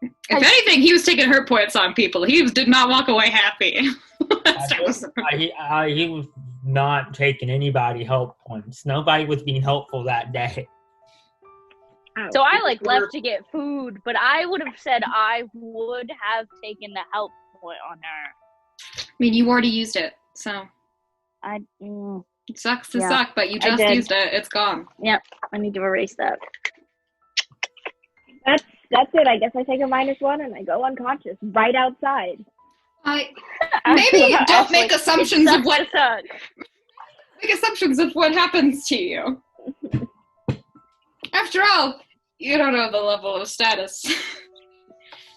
If anything, he was taking hurt points on people. Did not walk away happy. He was not taking anybody help points. Nobody was being helpful that day. Ow. So I left to get food, but I would have said I would have taken the help point on her. I mean, you already used it, so it sucks to Yeah, suck, but you I just did. used it. It's gone. Yep, I need to erase that. That's it. I guess I take a -1 and I go unconscious right outside. Maybe don't make assumptions of what suck. make assumptions of what happens to you. After all, you don't know the level of status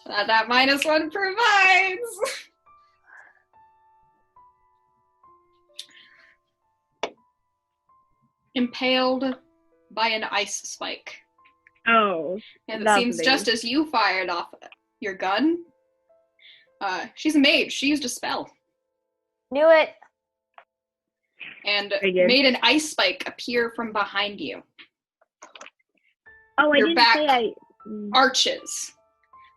that -1 provides. Impaled by an ice spike. Oh. And it Lovely. seems just as you fired off your gun, she's a mage. She used a spell Knew it. and Very good. made an ice spike appear from behind you. Oh, I Your didn't back say I. arches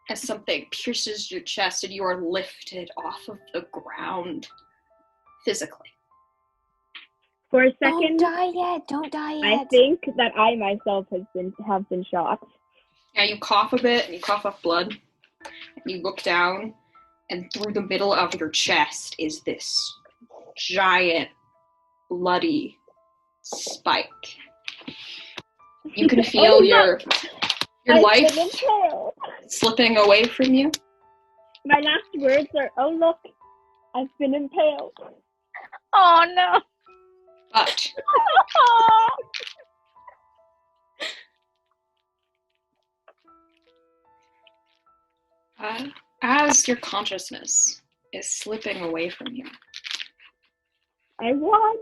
as something pierces your chest and you are lifted off of the ground physically. For a Don't second, die yet. Don't die yet. I think that I myself have been shot. Yeah, you cough a bit and you cough up blood. And you look down, and through the middle of your chest is this giant, bloody spike. You can feel Oh, your I've life been impaled. slipping away from you. My last words are, "Oh look, I've been impaled." Oh no. But as your consciousness is slipping away from you, I won.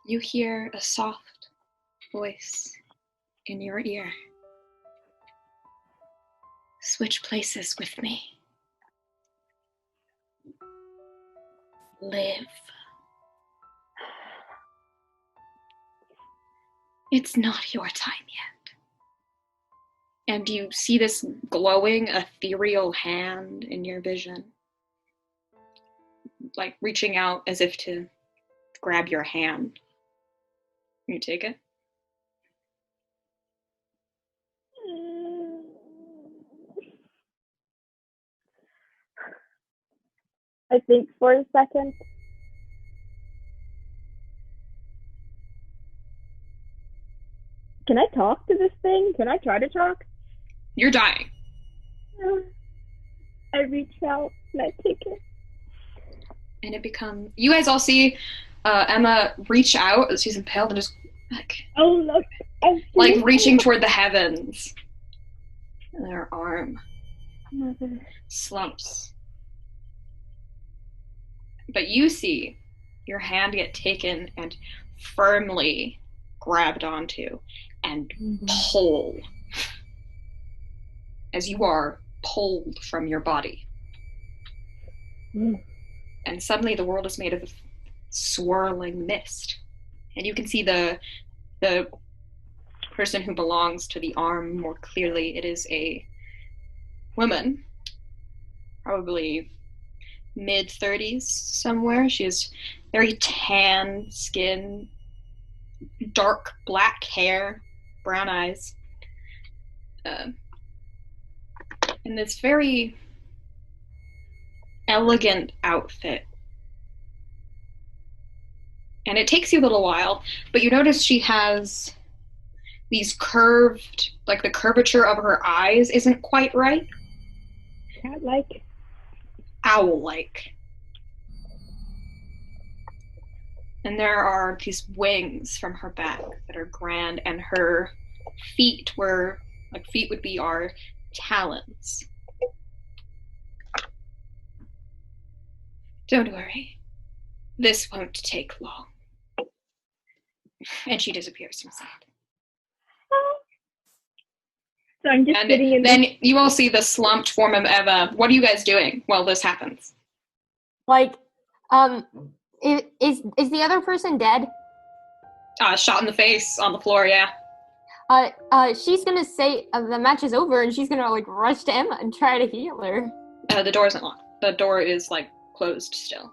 you hear a soft voice in your ear. Switch places with me. Live. It's not your time yet. And you see this glowing, ethereal hand in your vision, like reaching out as if to grab your hand. You take it? I think for a second. Can I talk to this thing? Can I try to talk? You're dying. I reach out and I take it. And it becomes, you guys all see Emma reach out as she's impaled and just Oh look, I've been like impaled. reaching toward the heavens. And her arm Mother. slumps. But you see your hand get taken and firmly grabbed onto and pull as you are pulled from your body. And suddenly the world is made of swirling mist. And you can see the person who belongs to the arm more clearly. It is a woman, probably mid-30s somewhere. She has very tan skin, dark black hair, brown eyes, and this very elegant outfit. And it takes you a little while, but you notice she has these curved, like the curvature of her eyes isn't quite right. Cat-like. Owl-like. And there are these wings from her back that are grand, and her feet were, like feet would be our talons. Don't worry. This won't take long. And she disappears from sight. So I'm just And sitting in then you all see the slumped form of Eva. What are you guys doing while this happens? Like, is the other person dead? Shot in the face on the floor, yeah. She's gonna say the match is over, and she's gonna like rush to Emma and try to heal her. The door isn't locked. The door is like closed still.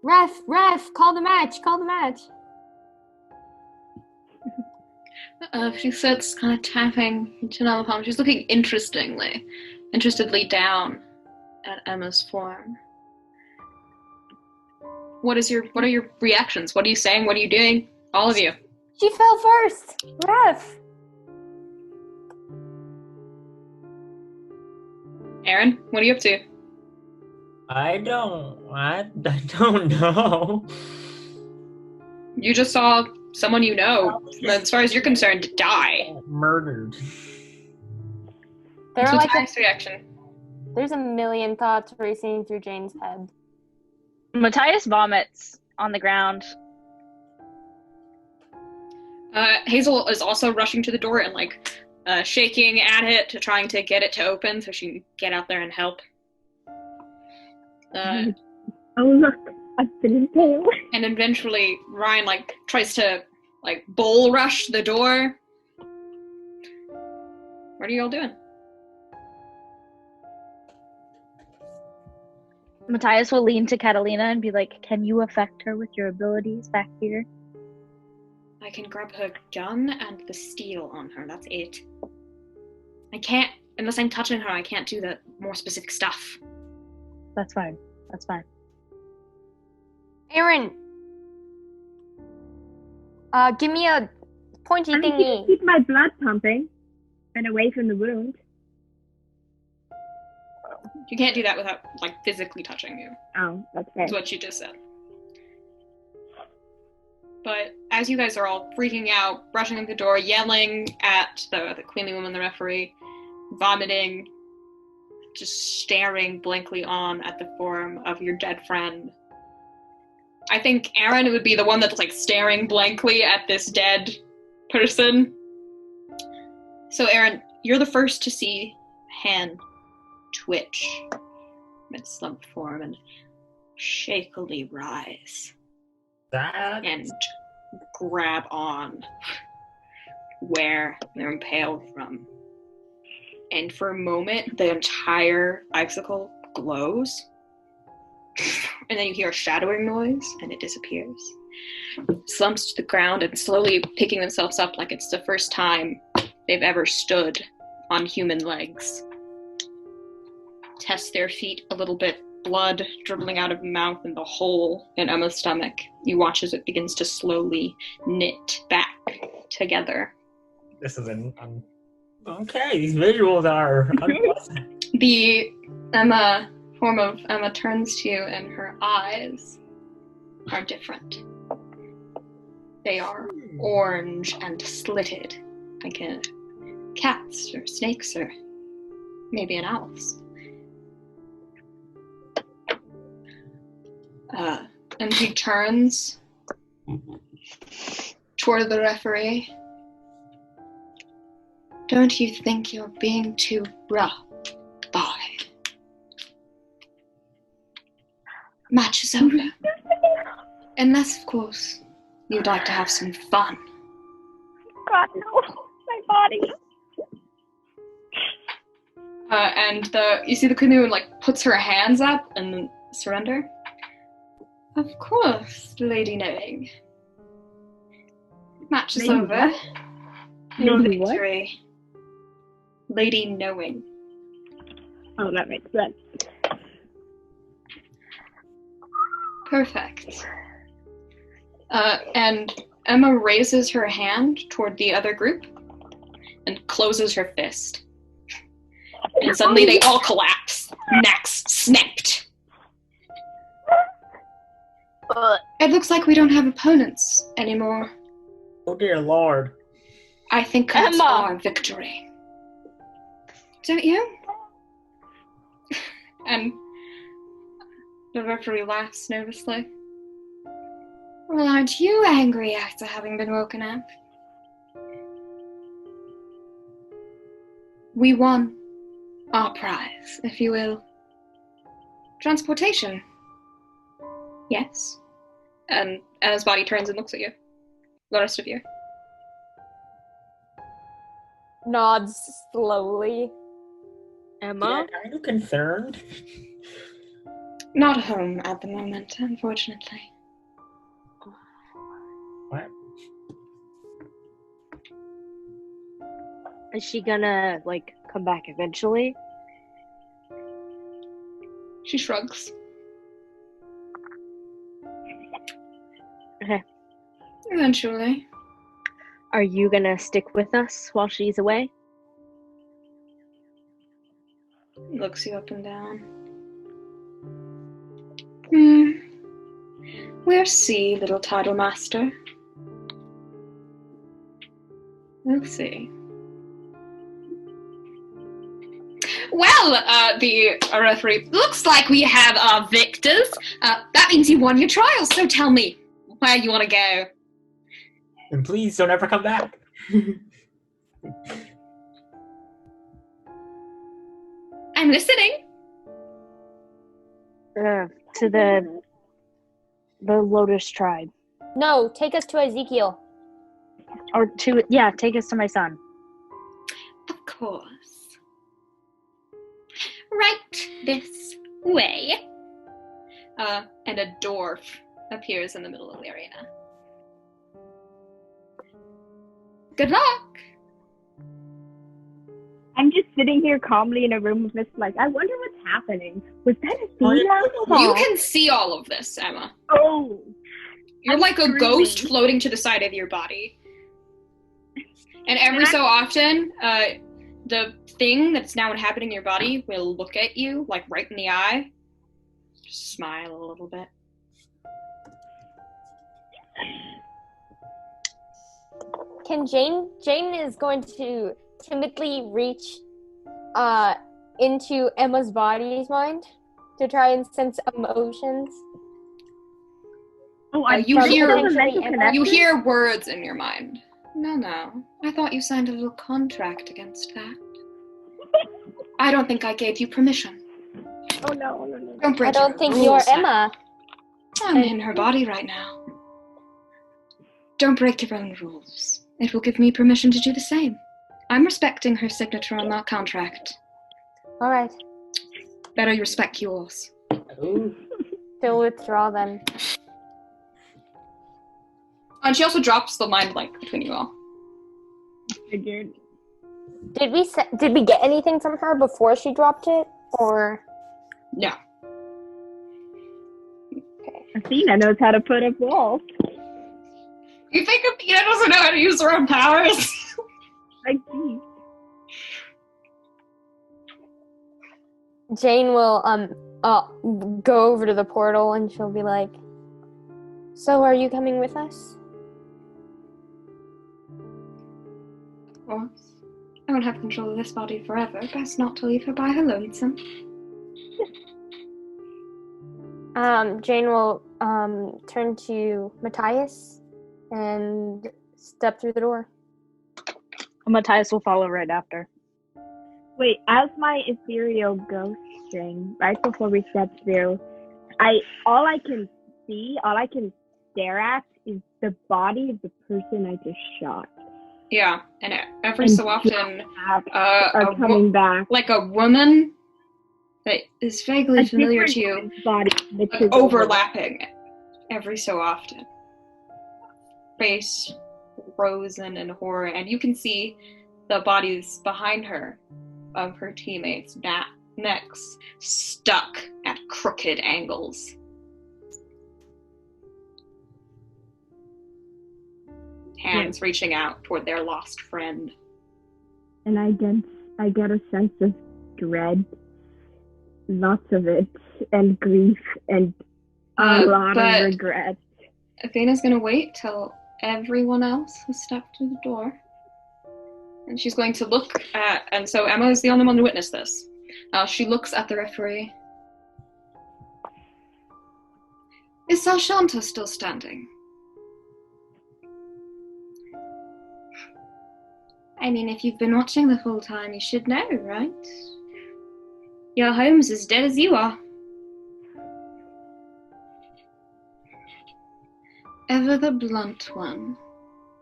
Ref, call the match. She sits kind of tapping into another palm. She's looking interestedly down at Emma's form. What are your reactions? What are you saying? What are you doing? All of you. She fell first. Ref. Aaron, what are you up to? I don't know. You just saw someone you know, as far as you're concerned, die. Murdered. There are What's like Matthias' reaction? there's a million thoughts racing through Jane's head. Matthias vomits on the ground. Hazel is also rushing to the door and like shaking at it, trying to get it to open so she can get out there and help. Oh look, I've been impaled. And eventually Ryan like tries to like bull rush the door. What are you all doing? Matthias will lean to Catalina and be like, "Can you affect her with your abilities back here?" I can grab her gun and the steel on her, that's it. I can't, unless I'm touching her, I can't do the more specific stuff. That's fine. Aaron, give me a pointy I mean, thingy. keep my blood pumping and away from the wound. You can't do that without, like, physically touching you. Oh, that's fair. That's what she just said. But as you guys are all freaking out, rushing at the door, yelling at the queenly woman, the referee, vomiting, just staring blankly on at the form of your dead friend. I think Aaron would be the one that's like staring blankly at this dead person. So Aaron, you're the first to see hand twitch in slumped form and shakily rise and grab on where they're impaled from. And for a moment, the entire icicle glows. And then you hear a shadowing noise, and it disappears. Slumps to the ground and slowly picking themselves up like it's the first time they've ever stood on human legs. Test their feet a little bit, blood dribbling out of the mouth and the hole in Emma's stomach. You watch as it begins to slowly knit back together. This is okay. These visuals are unpleasant. The form of Emma turns to you, and her eyes are different. They are orange and slitted, like a cat's or snake's or maybe an owl's. And he turns toward the referee. Don't you think you're being too rough, boy? Match is over. Unless, of course, you'd like to have some fun. God, no. My body. And you see the canoe like puts her hands up and surrender. Of course, Lady Knowing. Match is Lady over. what? Your Lady what? victory. Lady Knowing. Oh, that makes sense. Perfect. And Emma raises her hand toward the other group and closes her fist. And suddenly they all collapse. Necks snapped. It looks like we don't have opponents anymore. Oh dear Lord. I think that's Emma! our victory. Don't you? And the referee laughs nervously. Well, aren't you angry after having been woken up? We won our prize, if you will. Transportation. Yes. And Anna's body turns and looks at you. The rest of you. Nods slowly. Emma? Are you concerned? Not home at the moment, unfortunately. What? Is she gonna, come back eventually? She shrugs. Okay. Eventually. Are you gonna stick with us while she's away? Looks you up and down. We'll see, little title master. We'll see. Well, the referee, looks like we have our victors. That means you won your trial, so tell me where you want to go. And please don't ever come back. I'm listening. To the Lotus tribe. No, take us to Ezekiel. Or take us to my son. Of course. Right this way. And a dwarf appears in the middle of the arena. Good luck! I'm just sitting here calmly in a room with I wonder what's happening. Was that Athena? You can see all of this, Emma. Oh. You're I'm like a screaming. ghost floating to the side of your body. And every so often, the thing that's now inhabiting your body will look at you, right in the eye. Just smile a little bit. Can Jane is going to timidly reach into Emma's body's mind to try and sense emotions. Oh, I you potentially you hear words in your mind. No. I thought you signed a little contract against that. I don't think I gave you permission. Oh no. Don't break I don't your think rules you're now. Emma. I'm in her body right now. Don't break your own rules. It will give me permission to do the same. I'm respecting her signature on that contract. All right. Better you respect yours. She'll withdraw then. And she also drops the mind link between you all. Figured. Did we get anything from her before she dropped it, or? No. Athena knows how to put up walls. You think Athena doesn't know how to use her own powers? Geez. Jane will go over to the portal and she'll be like, "So, are you coming with us?" Of course. I won't have control of this body forever. Best not to leave her by her lonesome. Jane will turn to Matthias and step through the door. Matthias will follow right after. Wait, as my ethereal ghost string, right before we step through, all I can stare at is the body of the person I just shot. Yeah, and every so often, are coming back. Like a woman that is vaguely A familiar different to you, body but that is overlapping every so often. Face frozen in horror, and you can see the bodies behind her of her teammates' necks stuck at crooked angles. Hands reaching out toward their lost friend. And I get a sense of dread, lots of it, and grief, and a lot of regret. Athena's gonna wait till everyone else has stepped through the door. And she's going to look at, and so Emma is the only one to witness this. She looks at the referee. Is Salshanta still standing? I mean, if you've been watching the full time, you should know, right? Your home's as dead as you are. Ever the blunt one,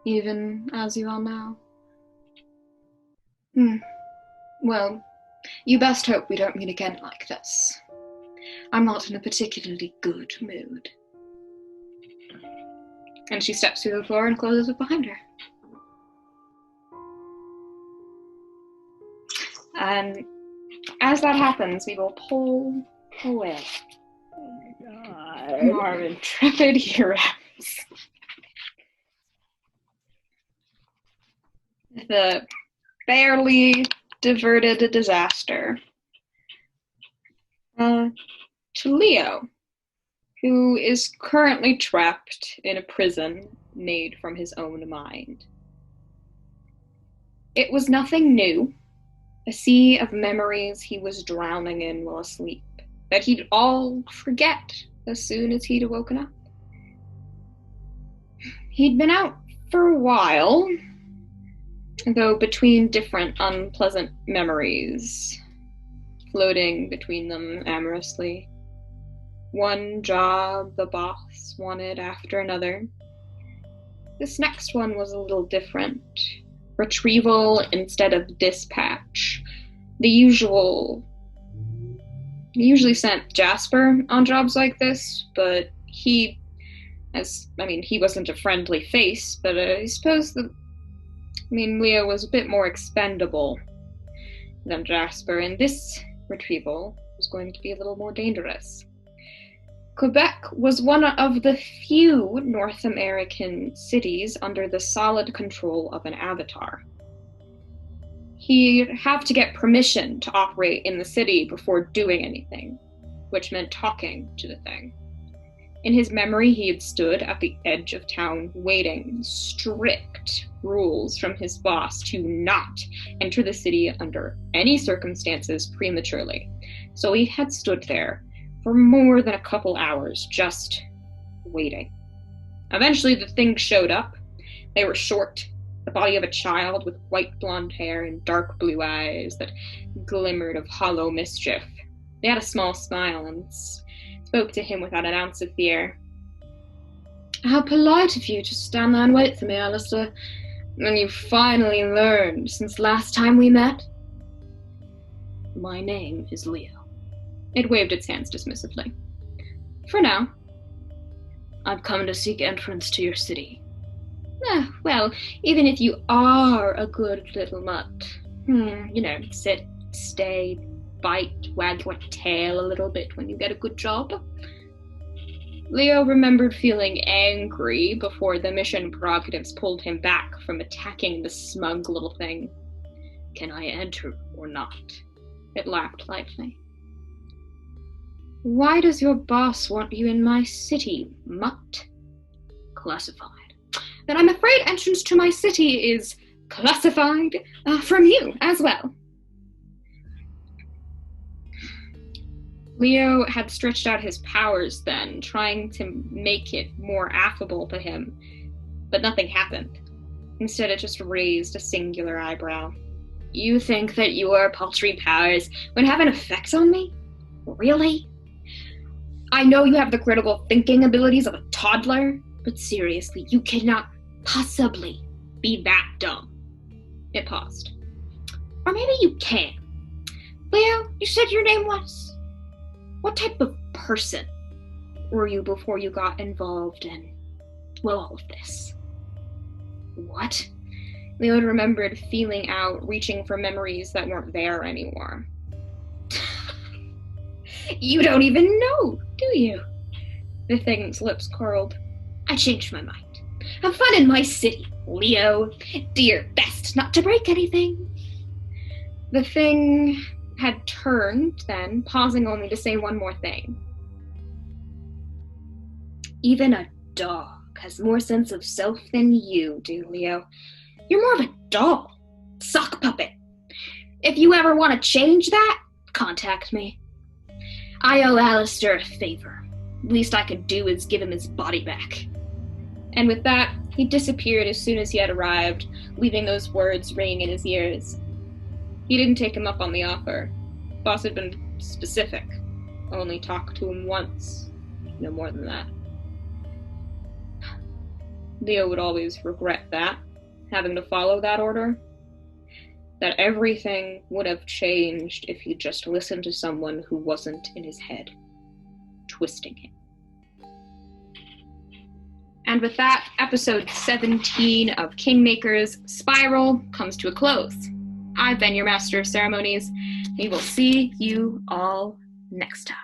even as you are now. Well, you best hope we don't meet again like this. I'm not in a particularly good mood. And she steps through the floor and closes it behind her. And as that happens, we will pull away. Our intrepid heroes. The barely diverted disaster. To Leo, who is currently trapped in a prison made from his own mind. It was nothing new, a sea of memories he was drowning in while asleep, that he'd all forget as soon as he'd woken up. He'd been out for a while, though between different unpleasant memories, floating between them amorously. One job the boss wanted after another. This next one was a little different. Retrieval instead of dispatch. They usually sent Jasper on jobs like this, but he wasn't a friendly face, but I suppose Leo was a bit more expendable than Jasper, and this retrieval was going to be a little more dangerous. Quebec was one of the few North American cities under the solid control of an avatar. He'd have to get permission to operate in the city before doing anything, which meant talking to the thing. In his memory, he had stood at the edge of town waiting strict rules from his boss to not enter the city under any circumstances prematurely. So he had stood there for more than a couple hours, just waiting. Eventually, the thing showed up. They were short, the body of a child with white blonde hair and dark blue eyes that glimmered of hollow mischief. They had a small smile and spoke to him without an ounce of fear. "How polite of you to stand there and wait for me, Alistair. And you finally learned since last time we met?" "My name is Leo." It waved its hands dismissively. "For now. I've come to seek entrance to your city." Well, even if you are a good little mutt, sit, stay, bite, wag your tail a little bit when you get a good job. Leo remembered feeling angry before the mission prerogatives pulled him back from attacking the smug little thing. "Can I enter or not?" It laughed lightly. "Why does your boss want you in my city, mutt?" "Classified." "Then I'm afraid entrance to my city is classified from you as well." Leo had stretched out his powers then, trying to make it more affable to him, but nothing happened. Instead, it just raised a singular eyebrow. "You think that your paltry powers would have an effect on me? Really? I know you have the critical thinking abilities of a toddler, but seriously, you cannot possibly be that dumb." It paused. "Or maybe you can. Leo, you said your name was? What type of person were you before you got involved in, all of this?" "What?" Leo remembered feeling out, reaching for memories that weren't there anymore. "You don't even know, do you?" The thing's lips curled. "I changed my mind. Have fun in my city, Leo. Do your best not to break anything." The thing had turned then, pausing only to say one more thing. "Even a dog has more sense of self than you do, Leo. You're more of a doll, sock puppet. If you ever want to change that, contact me. I owe Alistair a favor. Least I could do is give him his body back." And with that, He disappeared as soon as he had arrived, leaving those words ringing in his ears. He didn't take him up on the offer. Boss had been specific. Only talk to him once. No more than that. Leo would always regret that, having to follow that order. That everything would have changed if he'd just listened to someone who wasn't in his head, twisting him. And with that, episode 17 of Kingmaker's Spiral comes to a close. I've been your Master of Ceremonies. We will see you all next time.